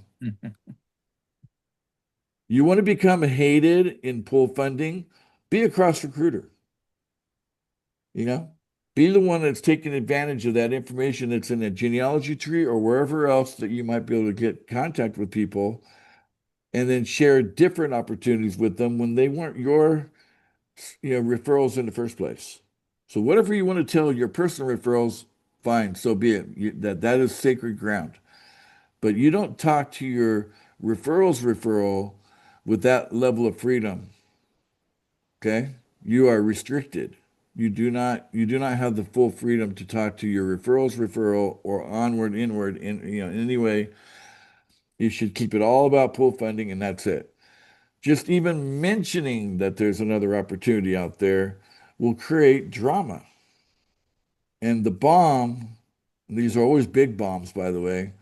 You want to become hated in pool funding? Be a cross recruiter. You know, be the one that's taking advantage of that information that's in a genealogy tree or wherever else that you might be able to get contact with people, and then share different opportunities with them when they weren't your, referrals in the first place. So whatever you want to tell your personal referrals, fine, so be it. That is sacred ground. But you don't talk to your referral with that level of freedom. Okay? You are restricted. You do not have the full freedom to talk to your referral or onward, inward in any way. You should keep it all about pool funding and that's it. Just even mentioning that there's another opportunity out there will create drama. And the bomb, these are always big bombs, by the way.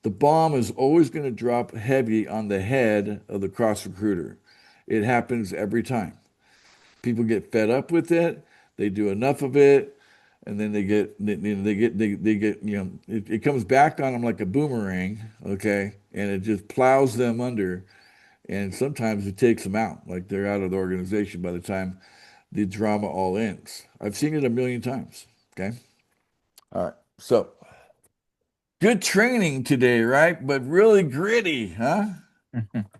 The bomb is always going to drop heavy on the head of the cross recruiter. It happens every time. People get fed up with it. They do enough of it, and then they get, it comes back on them like a boomerang, okay? And it just plows them under. And sometimes it takes them out, like they're out of the organization by the time the drama all ends. I've seen it a million times, okay? All right. So, good training today, right? But really gritty, huh?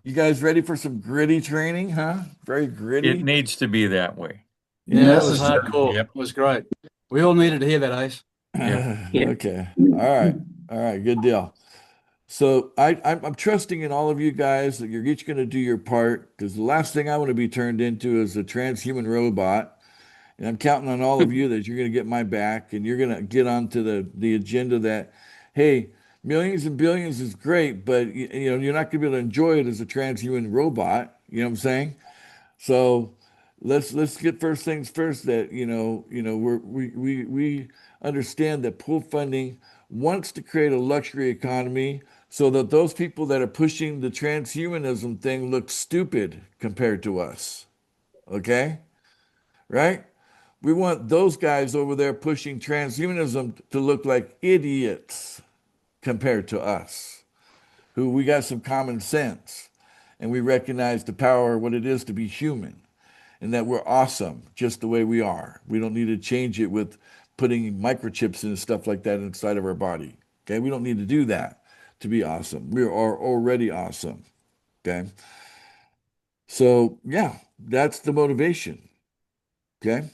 You guys ready for some gritty training, huh? Very gritty. It needs to be that way. Yeah, that was Necessary. hardcore. Yep. It was great. We all needed to hear that, Ace. Yeah. Okay. All right. Good deal. So I'm trusting in all of you guys that you're each going to do your part because the last thing I want to be turned into is a transhuman robot. And I'm counting on all of you that you're going to get my back and you're going to get onto the agenda that, hey, millions and billions is great, but you're not going to be able to enjoy it as a transhuman robot. You know what I'm saying? So let's get first things first. That we understand that pool funding wants to create a luxury economy so that those people that are pushing the transhumanism thing look stupid compared to us. Okay, right? We want those guys over there pushing transhumanism to look like idiots compared to us, who we got some common sense and we recognize the power of what it is to be human and that we're awesome just the way we are. We don't need to change it with putting microchips and stuff like that inside of our body. Okay, we don't need to do that to be awesome. We are already awesome. Okay, so yeah, that's the motivation. Okay.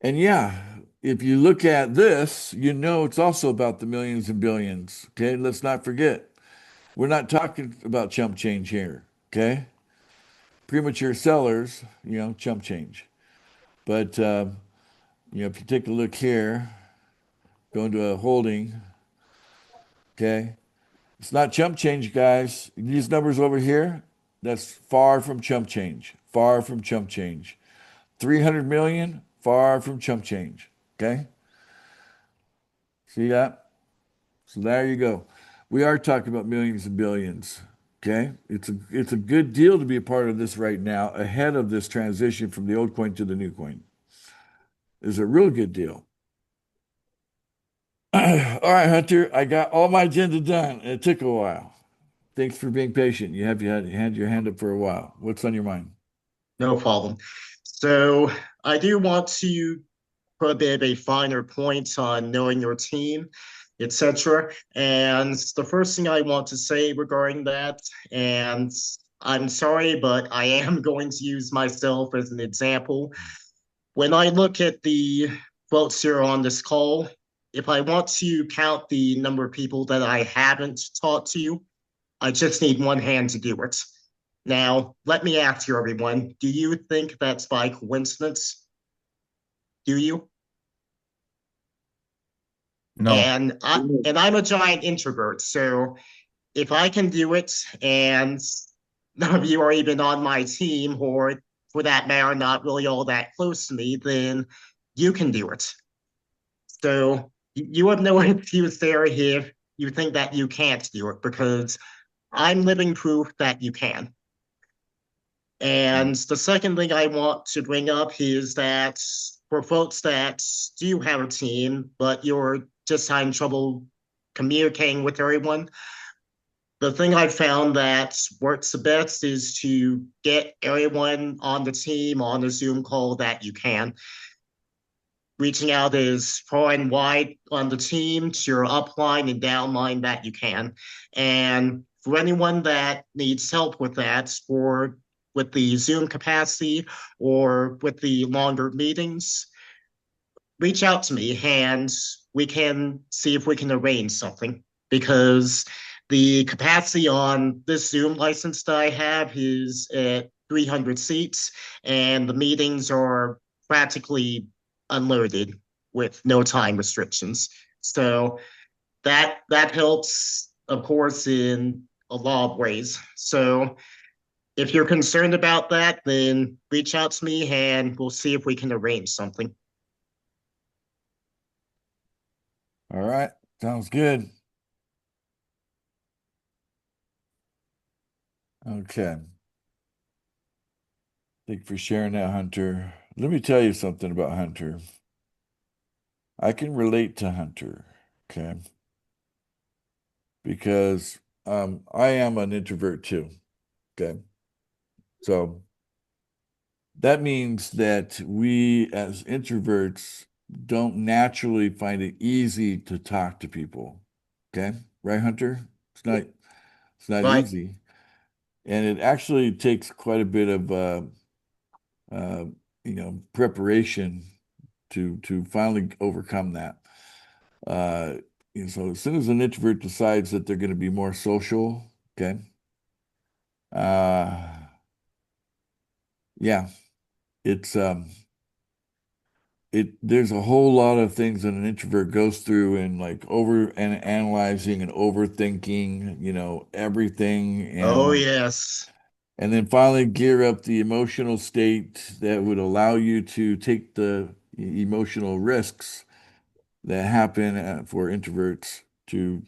And yeah, if you look at this, it's also about the millions and billions. Okay, let's not forget. We're not talking about chump change here. Okay, premature sellers, chump change. But if you take a look here, go into a holding. Okay, it's not chump change, guys. These numbers over here, that's far from chump change. Far from chump change. 300 million, far from chump change. Okay? See that? So there you go. We are talking about millions and billions. Okay? It's a good deal to be a part of this right now, ahead of this transition from the old coin to the new coin. It's a real good deal. All right, Hunter, I got all my agenda done. It took a while. Thanks for being patient. You had your hand up for a while. What's on your mind? No problem. So I do want to put a bit of a finer point on knowing your team, etc. And the first thing I want to say regarding that, and I'm sorry, but I am going to use myself as an example. When I look at the votes here on this call, if I want to count the number of people that I haven't talked to, I just need one hand to do it. Now, let me ask you, everyone, do you think that's by coincidence? Do you? No. And I'm a giant introvert, so if I can do it and none of you are even on my team, or for that matter, not really all that close to me, then you can do it. So you have no excuse there if you think that you can't do it, because I'm living proof that you can. And the second thing I want to bring up is that for folks that do have a team, but you're just having trouble communicating with everyone, the thing I found that works the best is to get everyone on the team on a Zoom call that you can. Reaching out as far and wide on the team to your upline and downline that you can. And for anyone that needs help with that, or with the Zoom capacity or with the longer meetings, reach out to me and we can see if we can arrange something, because the capacity on this Zoom license that I have is at 300 seats, and the meetings are practically unlimited with no time restrictions. So that helps, of course, in a lot of ways. So if you're concerned about that, then reach out to me and we'll see if we can arrange something. All right. Sounds good. Okay. Thank you for sharing that, Hunter. Let me tell you something about Hunter. I can relate to Hunter, okay? Because I am an introvert too, okay? So that means that we as introverts don't naturally find it easy to talk to people, okay? Right, Hunter? It's not Right. easy. And it actually takes quite a bit of preparation to finally overcome that. So as soon as an introvert decides that they're going to be more social, okay, yeah, it's there's a whole lot of things that an introvert goes through, and like over and analyzing and overthinking, everything, Oh, and yes. then finally gear up the emotional state that would allow you to take the emotional risks that happen for introverts to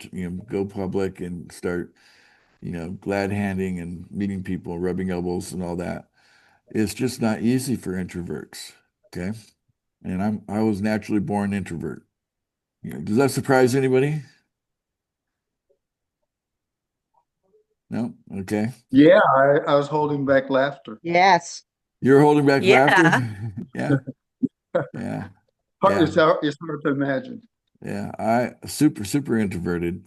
go public and start glad handing and meeting people, rubbing elbows and all that. It's just not easy for introverts. Okay. And I was naturally born introvert. Does that surprise anybody? No? Okay. Yeah, I was holding back laughter. Yes. You're holding back Yeah. laughter? Yeah. Yeah. Yeah. It's hard to imagine. Yeah. I super introverted.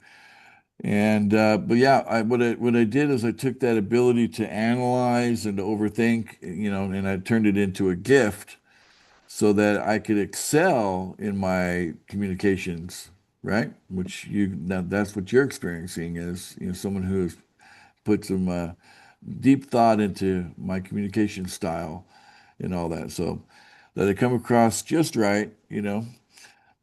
And but yeah, what I did is I took that ability to analyze and to overthink, and I turned it into a gift so that I could excel in my communications, right? That's what you're experiencing is, someone who has put some deep thought into my communication style and all that. So that I come across just right.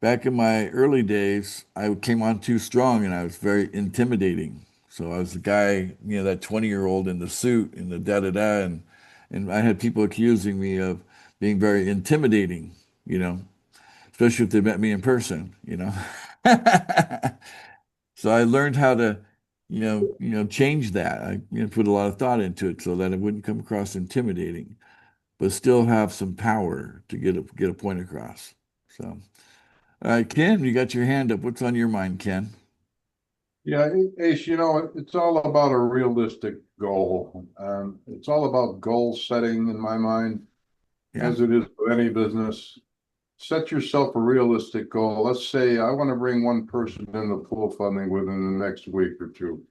Back in my early days, I came on too strong and I was very intimidating. So I was the guy, that 20-year-old in the suit and the da-da-da, and I had people accusing me of being very intimidating, especially if they met me in person. So I learned how to, change that. I, put a lot of thought into it so that it wouldn't come across intimidating, but still have some power to get a point across. So. All right, Ken, you got your hand up. What's on your mind, Ken? Yeah, Ace, it's all about a realistic goal. It's all about goal setting in my mind, Yeah. as it is with any business. Set yourself a realistic goal. Let's say I want to bring one person in the pool funding within the next week or two.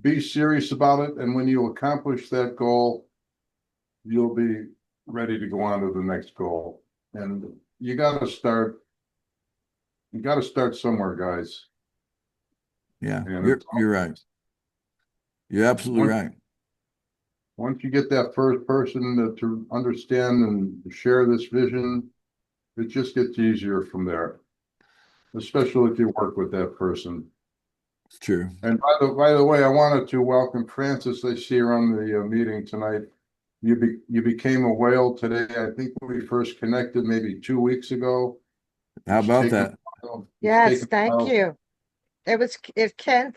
Be serious about it, and when you accomplish that goal, you'll be ready to go on to the next goal. And you got to start somewhere, guys. Yeah, And you're right. You're absolutely right. Once you get that first person to understand and share this vision, it just gets easier from there, especially if you work with that person. It's true. And by the way, I wanted to welcome Francis. I see her on the meeting tonight. You became a whale today. I think we first connected maybe 2 weeks ago. How It's about taken that? a while. It's Yes, taken a thank while. you. It was Ken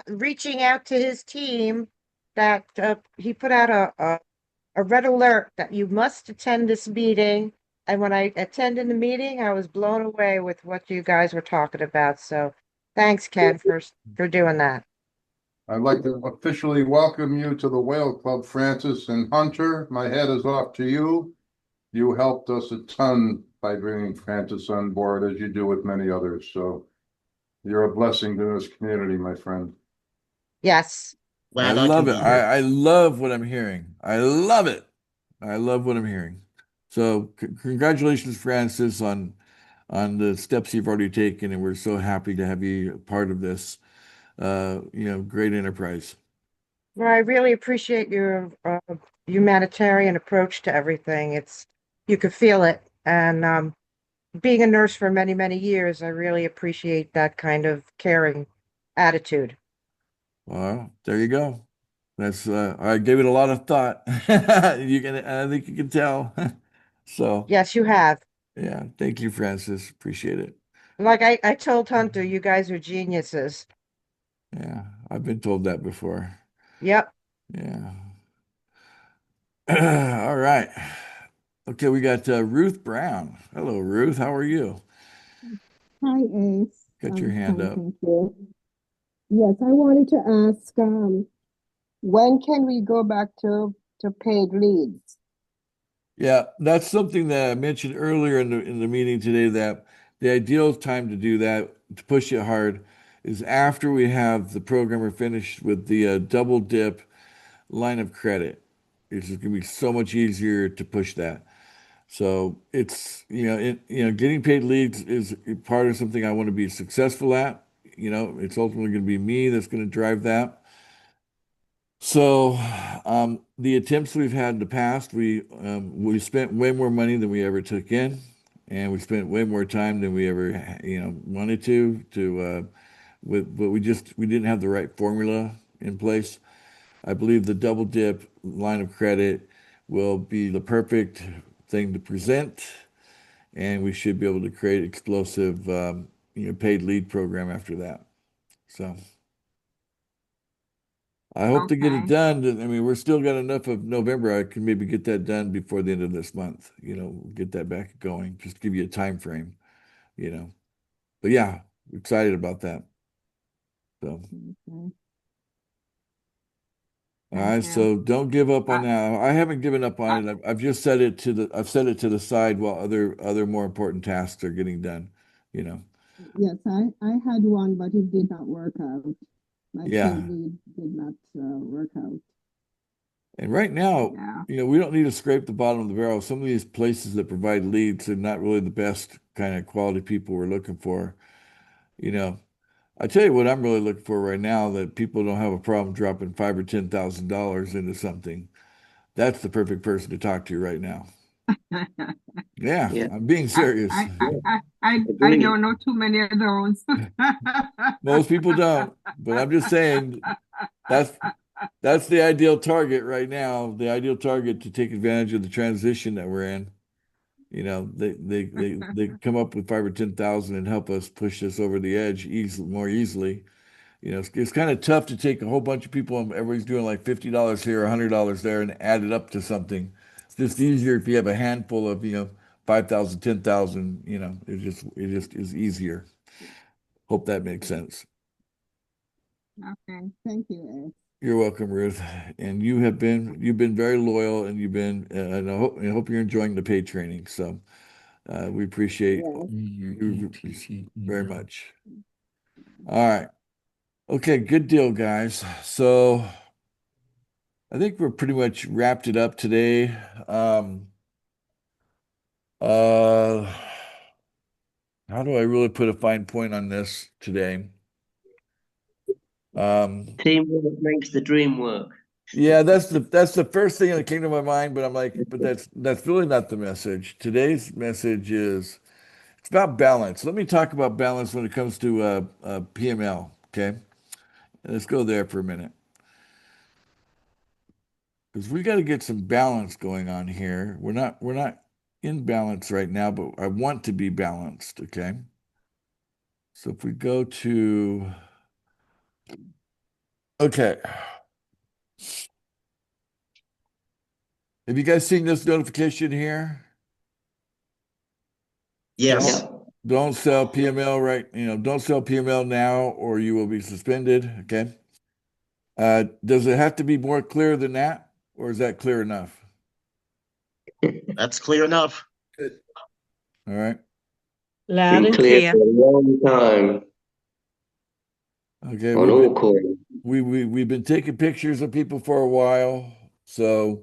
reaching out to his team that he put out a red alert that you must attend this meeting. And when I attended the meeting, I was blown away with what you guys were talking about. So thanks, Ken, for doing that. I'd like to officially welcome you to the Whale Club, Francis, and Hunter. My head is off to you. You helped us a ton by bringing Francis on board, as you do with many others. So you're a blessing to this community, my friend. Yes. I Glad I love can it. be here. I love what I'm hearing. I love it. I love what I'm hearing. So congratulations, Francis, on the steps you've already taken, and we're so happy to have you a part of this great enterprise. Well, I really appreciate your humanitarian approach to everything. You could feel it. And being a nurse for many, many years, I really appreciate that kind of caring attitude. Well, there you go. That's I gave it a lot of thought. I think you can tell. So Yes, you have. yeah, thank you, Francis. Appreciate it. Like I told Hunter, you guys are geniuses. Yeah, I've been told that before. Yep. Yeah. All right. Okay, we got Ruth Brown. Hello, Ruth. How are you? Hi, Ace. Got your hand up. Thank you. Yes, I wanted to ask, when can we go back to paid leads? Yeah, that's something that I mentioned earlier in the meeting today, that the ideal time to do that, to push it hard, is after we have the programmer finished with the double dip line of credit. It's just gonna be so much easier to push that. So it's getting paid leads is part of something I want to be successful at. It's ultimately going to be me that's going to drive that. So the attempts we've had in the past, we spent way more money than we ever took in, and we spent way more time than we ever wanted but we didn't have the right formula in place. I believe the double dip line of credit will be the perfect thing to present, and we should be able to create explosive paid lead program after that. So I hope to get it done. I mean, we're still got enough of November. I can maybe get that done before the end of this month, get that back going, just give you a time frame, you know. But yeah, excited about that. So, Okay. all right, so don't give up on that. I haven't given up on it. I've just set it to the side while other more important tasks are getting done, you know. Yes, I had one, but it did not work out. My Yeah. paid lead did not work out. And right now, Yeah. we don't need to scrape the bottom of the barrel. Some of these places that provide leads are not really the best kind of quality people we're looking for. You know, I tell you what I'm really looking for right now, that people don't have a problem dropping $5,000 or $10,000 into something. That's the perfect person to talk to right now. Yeah, Yeah. I'm being serious. I Agreed. don't know too many of those. Most people don't, but I'm just saying that's the ideal target right now, the ideal target to take advantage of the transition that we're in. They come up with 5 or 10,000 and help us push this over the edge more easily. It's kind of tough to take a whole bunch of people and everybody's doing like $50 here, $100 there, and add it up to something. It's just easier if you have a handful of 5,000, 10,000. It just is easier. Hope that makes sense. Okay, thank you, Ed. You're welcome, Ruth. And you've been very loyal, and and I hope you're enjoying the paid training. So we appreciate you very much. All right. Okay, good deal, guys. So I think we're pretty much wrapped it up today. Uh, how do I really put a fine point on this today? Teamwork makes the dream work. Yeah, that's the first thing that came to my mind, but I'm like, but that's really not the message. Today's message is it's about balance. Let me talk about balance when it comes to PML. Okay. Let's go there for a minute. Because we got to get some balance going on here. We're not in balance right now, but I want to be balanced, okay? So if we go to okay. Have you guys seen this notification here? Yes. Don't sell PML don't sell PML now or you will be suspended, okay? Does it have to be more clear than that, or is that clear enough? That's clear enough. All right. Been clear for a long time Okay, on all calls. we've been taking pictures of people for a while. So,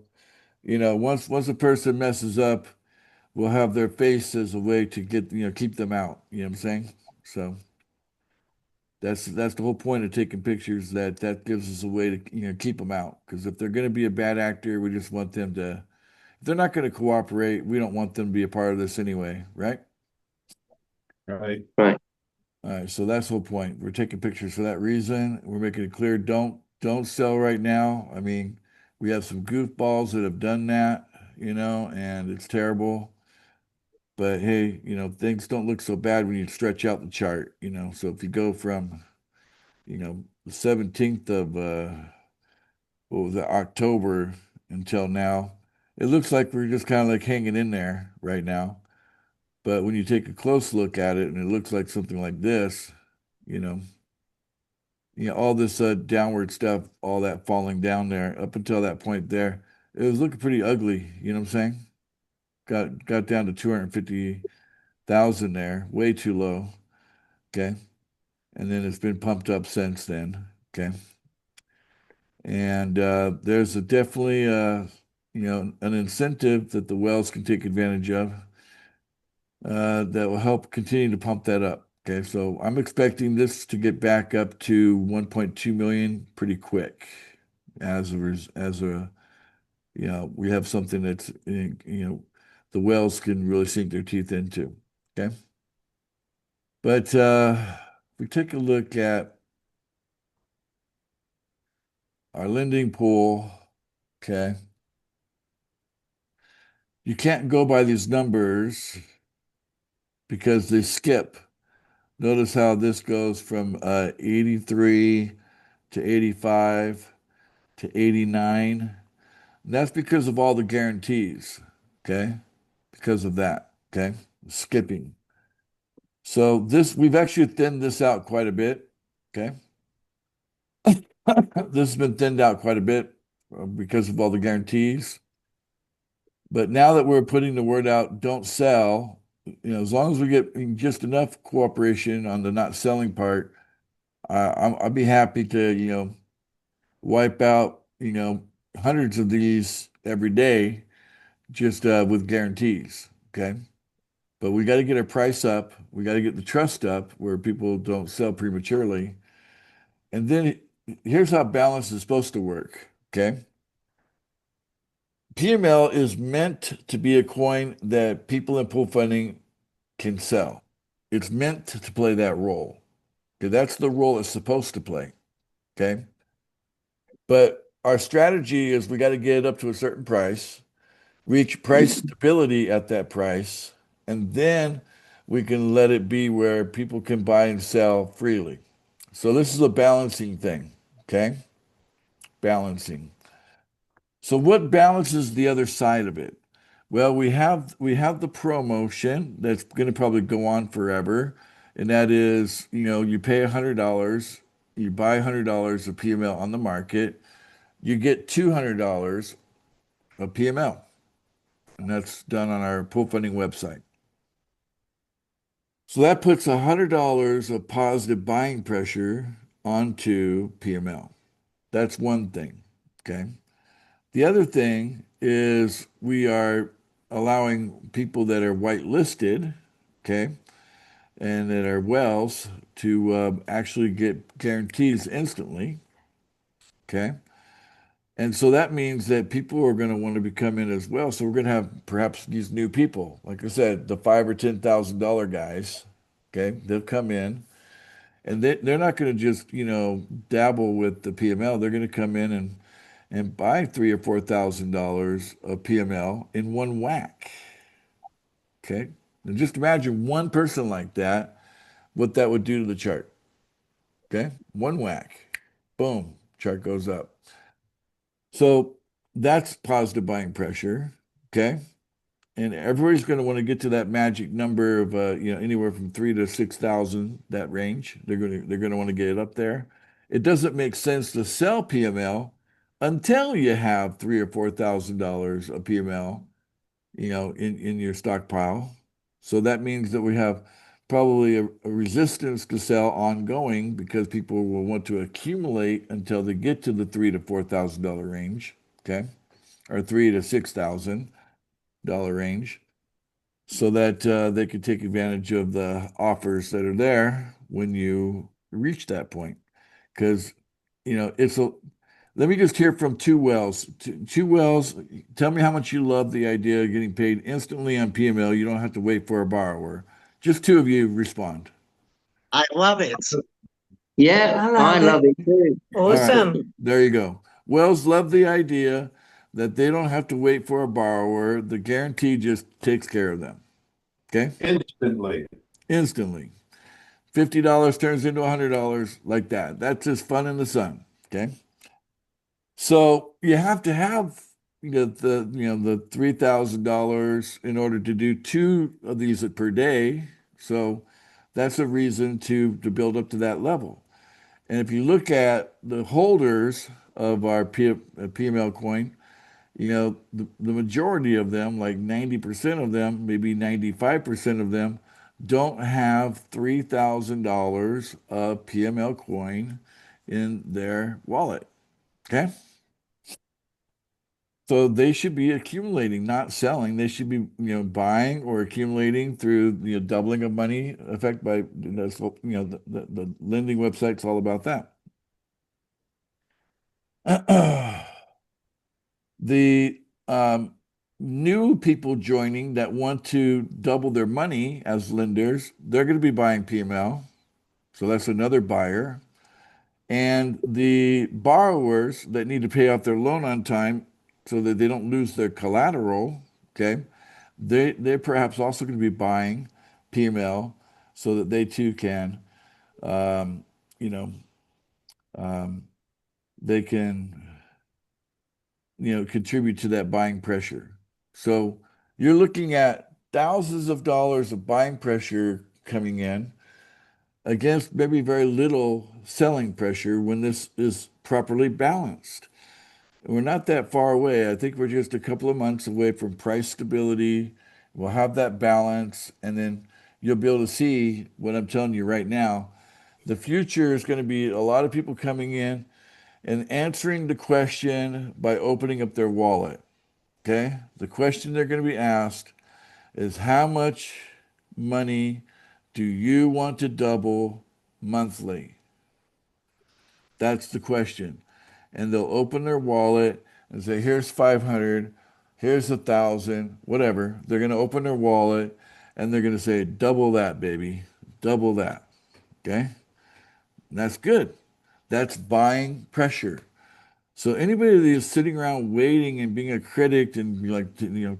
once a person messes up, we'll have their face as a way to get, keep them out. You know what I'm saying? So that's the whole point of taking pictures, that gives us a way to, keep them out. Because if they're going to be a bad actor, we just want them to, if they're not going to cooperate, we don't want them to be a part of this anyway, right? Right. Right. All right, so that's the whole point. We're taking pictures for that reason. We're making it clear, don't sell right now. I mean, we have some goofballs that have done that, and it's terrible. But hey, things don't look so bad when you stretch out the chart, So if you go from, the 17th of what was it, October until now, it looks like we're just kind of like hanging in there right now. But when you take a close look at it and it looks like something like this, you know, all this downward stuff, all that falling down there up until that point there, it was looking pretty ugly. You know what I'm saying? Got down to 250,000 there, way too low. Okay. And then it's been pumped up since then. Okay. And there's definitely an incentive that the wells can take advantage of that will help continue to pump that up. Okay, so I'm expecting this to get back up to 1.2 million pretty quick we have something that's the wells can really sink their teeth into. Okay. But if we take a look at our lending pool, okay, you can't go by these numbers because they skip. Notice how this goes from 83 to 85 to 89. That's because of all the guarantees, okay? Because of that, okay? Skipping. So we've actually thinned this out quite a bit, okay? This has been thinned out quite a bit because of all the guarantees. But now that we're putting the word out, don't sell, as long as we get just enough cooperation on the not selling part, I'll be happy to, wipe out, hundreds of these every day just with guarantees. Okay. But we got to get our price up. We got to get the trust up where people don't sell prematurely. And then here's how balance is supposed to work. Okay. PML is meant to be a coin that people in pool funding can sell. It's meant to play that role. Okay. That's the role it's supposed to play. Okay. But our strategy is we got to get it up to a certain price, reach price stability at that price, and then we can let it be where people can buy and sell freely. So this is a balancing thing, okay? Balancing. So what balances the other side of it? Well, we have the promotion that's going to probably go on forever, and that is, you pay $100, you buy $100 of PML on the market, you get $200 of PML, and that's done on our pool funding website. So that puts $100 of positive buying pressure onto PML. That's one thing. Okay. The other thing is we are allowing people that are whitelisted, okay, and that are wells to actually get guarantees instantly. Okay. And so that means that people are going to want to become in as well. So we're going to have perhaps these new people, like I said, the $5,000 or $10,000 guys. Okay, they'll come in, And they're not going to just, dabble with the PML. They're going to come in and buy $3,000 or $4,000 of PML in one whack. Okay. And just imagine one person like that, what that would do to the chart. Okay. One whack. Boom. Chart goes up. So that's positive buying pressure. Okay. And everybody's going to want to get to that magic number of anywhere from 3,000 to 6,000, that range. They're going to want to get it up there. It doesn't make sense to sell PML until you have $3,000 or $4,000 of PML, in your stockpile. So that means that we have probably a resistance to sell ongoing because people will want to accumulate until they get to the $3,000 to $4,000 range, okay, or $3,000 to $6,000 range, so that they can take advantage of the offers that are there when you reach that point. Because, let me just hear from Two Wells. Two Wells, tell me how much you love the idea of getting paid instantly on PML. You don't have to wait for a borrower. Just two of you respond. I love it. Yeah, I love it too. All right, Awesome. there you go. Wells love the idea that they don't have to wait for a borrower. The guarantee just takes care of them. Okay? Instantly. Instantly. $50 turns into $100 like that. That's just fun in the sun. Okay? So you have to have the $3,000 in order to do two of these per day. So that's a reason to build up to that level. And if you look at the holders of our PML coin, the majority of them, like 90% of them, maybe 95% of them, don't have $3,000 of PML coin in their wallet. Okay? So they should be accumulating, not selling. They should be, buying or accumulating through, doubling of money effect by, the lending website's all about that. The new people joining that want to double their money as lenders, they're going to be buying PML. So that's another buyer. And the borrowers that need to pay off their loan on time so that they don't lose their collateral, okay, they're perhaps also going to be buying PML so that they too can, they can, contribute to that buying pressure. So you're looking at thousands of dollars of buying pressure coming in against maybe very little selling pressure when this is properly balanced. We're not that far away. I think we're just a couple of months away from price stability. We'll have that balance, and then you'll be able to see what I'm telling you right now. The future is going to be a lot of people coming in and answering the question by opening up their wallet. Okay? The question they're going to be asked is, how much money do you want to double monthly? That's the question. And they'll open their wallet and say, here's 500, here's 1,000, whatever. They're going to open their wallet and they're going to say, double that, baby, double that. Okay? And that's good. That's buying pressure. So anybody that is sitting around waiting and being a critic and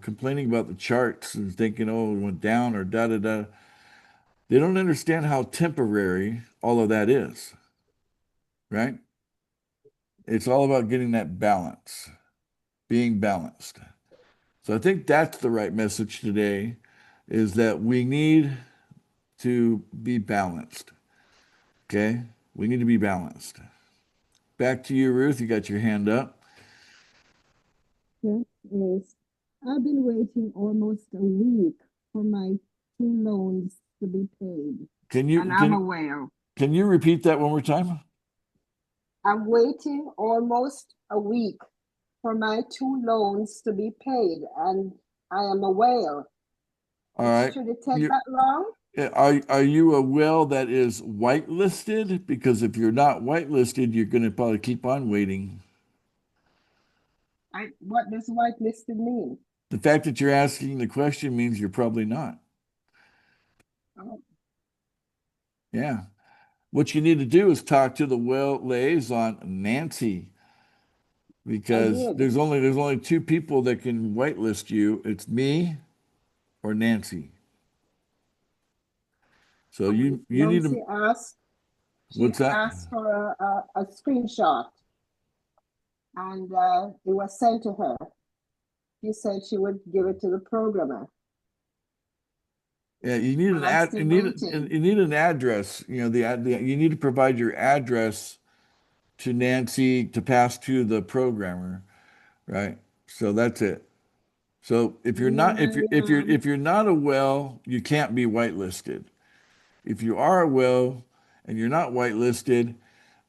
complaining about the charts and thinking, oh, it went down or da da da, they don't understand how temporary all of that is, right? It's all about getting that balance, being balanced. So I think that's the right message today, is that we need to be balanced. Okay? We need to be balanced. Back to you, Ruth. You got your hand up. Yes. I've been waiting almost a week for my two loans to be paid. And I'm aware. Can you repeat that one more time? I'm waiting almost a week for my two loans to be paid, and I am aware. All right. Should it take that long? Are you a well that is whitelisted? Because if you're not whitelisted, you're going to probably keep on waiting. What does whitelisted mean? The fact that you're asking the question means you're probably not. Oh. Yeah. what you need to do is talk to the well liaison, Nancy, because did. there's only two people that can whitelist you. It's me or Nancy. So you need Nancy to. asked, she What's that? asked for a screenshot, and it was sent to her. She said she would give it to the programmer. Yeah, you need an I'm ad. still You need waiting. you need an address. You know you need to provide your address to Nancy to pass to the programmer, right? So that's it. So if you're not if you're not a well, you can't be whitelisted. If you are a well and you're not whitelisted,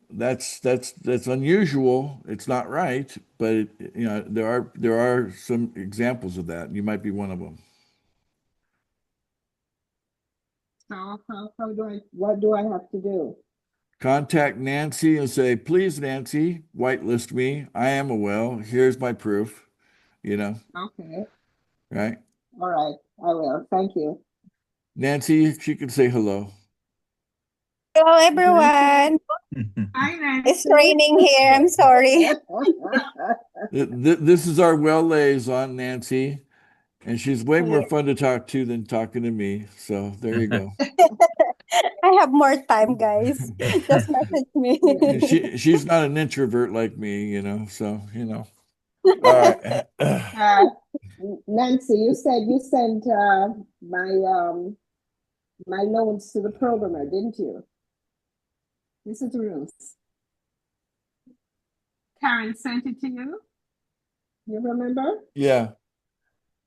that's unusual. It's not right, but you know there are some examples of that. You might be one of them. How what do I have to do? Contact Nancy and say, please, Nancy, whitelist me. I am a well. Here's my proof. You know, Okay, right? all right, I will. Thank you. Nancy, she can say hello. Hello, everyone. Hi, Nancy. It's raining here. I'm sorry. This is our well liaison, Nancy, and she's way more Yeah. fun to talk to than talking to me. So there you go. I have more time, guys. Just message me. And she's not an introvert like me, you know. So you know. All right. Nancy, you said you sent my loans to the programmer, didn't you? This is Ruth. Karen sent it to you. You remember? Yeah.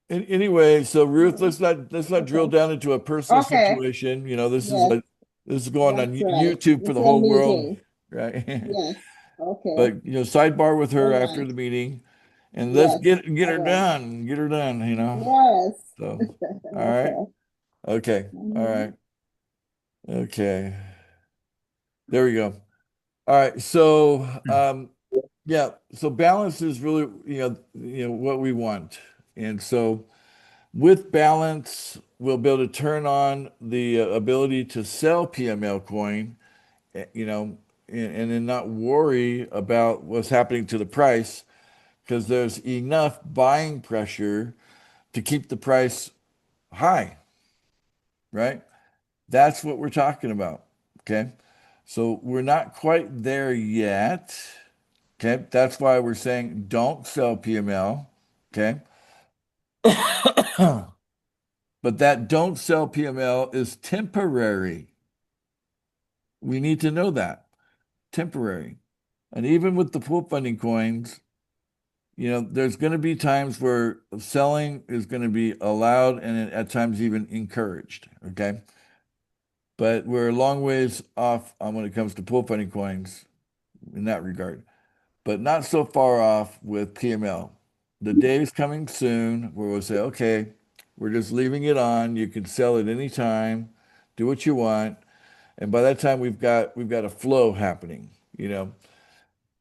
Anyway, so Ruth, let's not drill down into a personal Okay. situation. You know, this Yes. this is going on That's right. YouTube for It's the a whole world, meeting. right? Yes. Okay. But you know, sidebar with her All after right. the meeting, and let's Yes, get I her will. done, get her done. You know. Yes. So, all right, okay, all Mhm. right, okay. There we go. All right, so yeah, so balance is really you know what we want, and so with balance, we'll be able to turn on the ability to sell PML coin, you know, and then not worry about what's happening to the price because there's enough buying pressure to keep the price high, right? That's what we're talking about. Okay. So we're not quite there yet. Okay. That's why we're saying don't sell PML. Okay. But that don't sell PML is temporary. We need to know that. Temporary. And even with the pool funding coins, you know, there's going to be times where selling is going to be allowed and at times even encouraged. Okay. But we're a long ways off on when it comes to pool funding coins in that regard, but not so far off with PML. The day is coming soon where we'll say, okay, we're just leaving it on. You can sell it anytime, do what you want. And by that time we've got a flow happening, you know,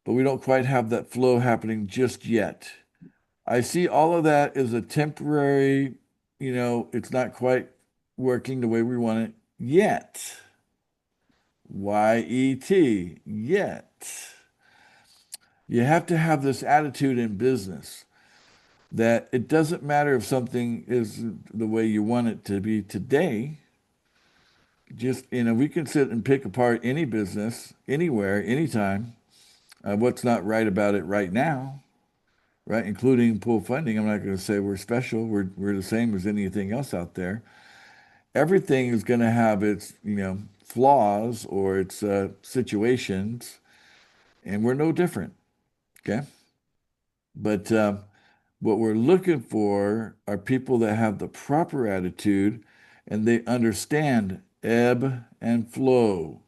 but we don't quite have that flow happening just yet. I see all of that as a temporary, you know, it's not quite working the way we want it yet. YET, yet. You have to have this attitude in business that it doesn't matter if something is the way you want it to be today. Just, you know, we can sit and pick apart any business, anywhere, anytime, what's not right about it right now, right? Including pool funding. I'm not going to say we're special. We're the same as anything else out there. Everything is going to have its, you know, flaws or its situations, and we're no different. Okay. But what we're looking for are people that have the proper attitude and they understand ebb and flow.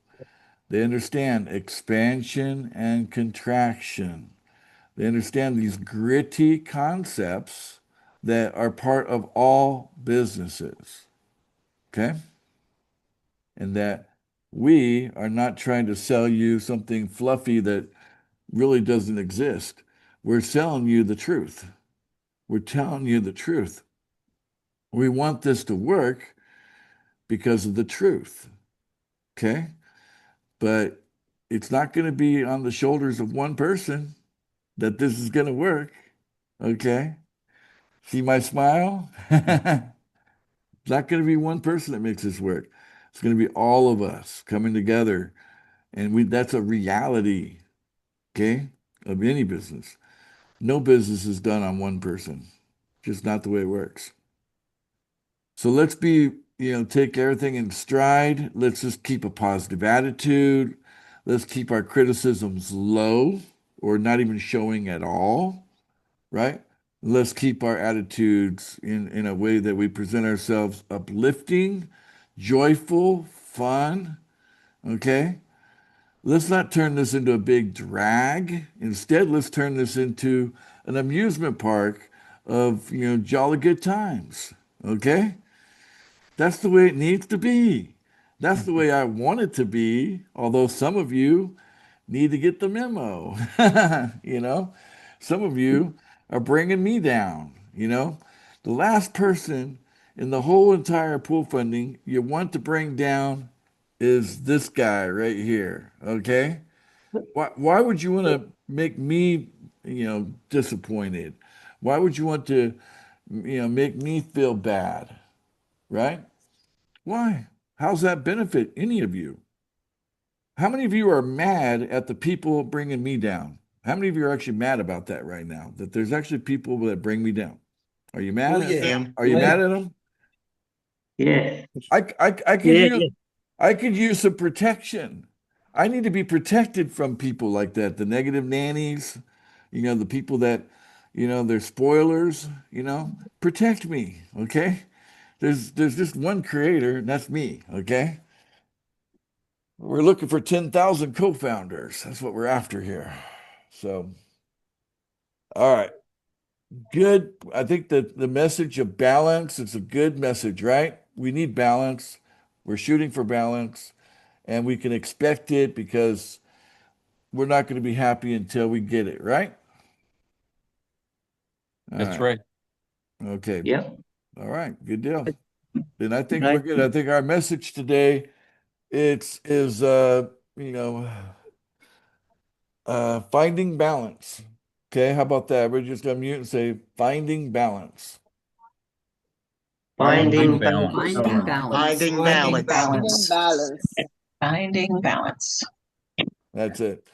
They understand expansion and contraction. They understand these gritty concepts that are part of all businesses. Okay? And that we are not trying to sell you something fluffy that really doesn't exist. We're selling you the truth. We're telling you the truth. We want this to work because of the truth. Okay? but it's not going to be on the shoulders of one person that this is going to work. Okay. See my smile? It's not going to be one person that makes this work. It's going to be all of us coming together. And that's a reality, okay, of any business. No business is done on one person. Just not the way it works. So let's take everything in stride. Let's just keep a positive attitude. Let's keep our criticisms low or not even showing at all, right? Let's keep our attitudes in a way that we present ourselves uplifting, joyful, fun, okay? Let's not turn this into a big drag. Instead, let's turn this into an amusement park of, jolly good times, okay? That's the way it needs to be. That's the way I want it to be, although some of you need to get the memo. Some of you are bringing me down. The last person in the whole entire pool funding you want to bring down is this guy right here. Okay. Why would you want to make me, disappointed? Why would you want to, make me feel bad? Right? Why? How's that benefit any of you? How many of you are mad at the people bringing me down? How many of you are actually mad about that right now? That there's actually people that bring me down. Are you mad? Oh, yeah. Are you mad at them? Yeah. I could Yeah, use I could use some protection. I need to be protected from people like that. The negative nannies, the people that, they're spoilers, protect me. Okay. There's just one creator, and that's me. Okay. We're looking for 10,000 co-founders. That's what we're after here. So, all right. Good. I think that the message of balance is a good message, right? We need balance. We're shooting for balance, and we can expect it because we're not going to be happy until we get it, right? All That's right. right. Okay. Yep. All right. Good deal. Then I think Right. we're good. I think our message today is finding balance. Okay, how about that? We're just gonna mute and say finding balance. Finding balance. balance. Finding balance. Finding balance. Finding balance. That's it.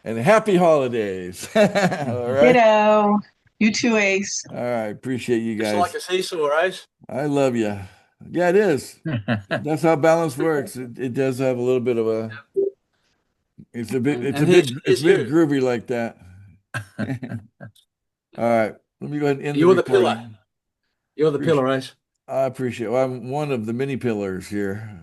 And happy holidays. All right. Ditto. You too, Ace. All right. Appreciate you It's guys. like a seesaw, right? I love you. Yeah, it is. That's how balance works. It does have a little bit of a. It's a bit. It's a And bit. here's It's a bit you. groovy like that. All right. Let me go ahead and end You're the recording. pillar. You're the pillar, right? I appreciate it. Well, I'm one of the many pillars here.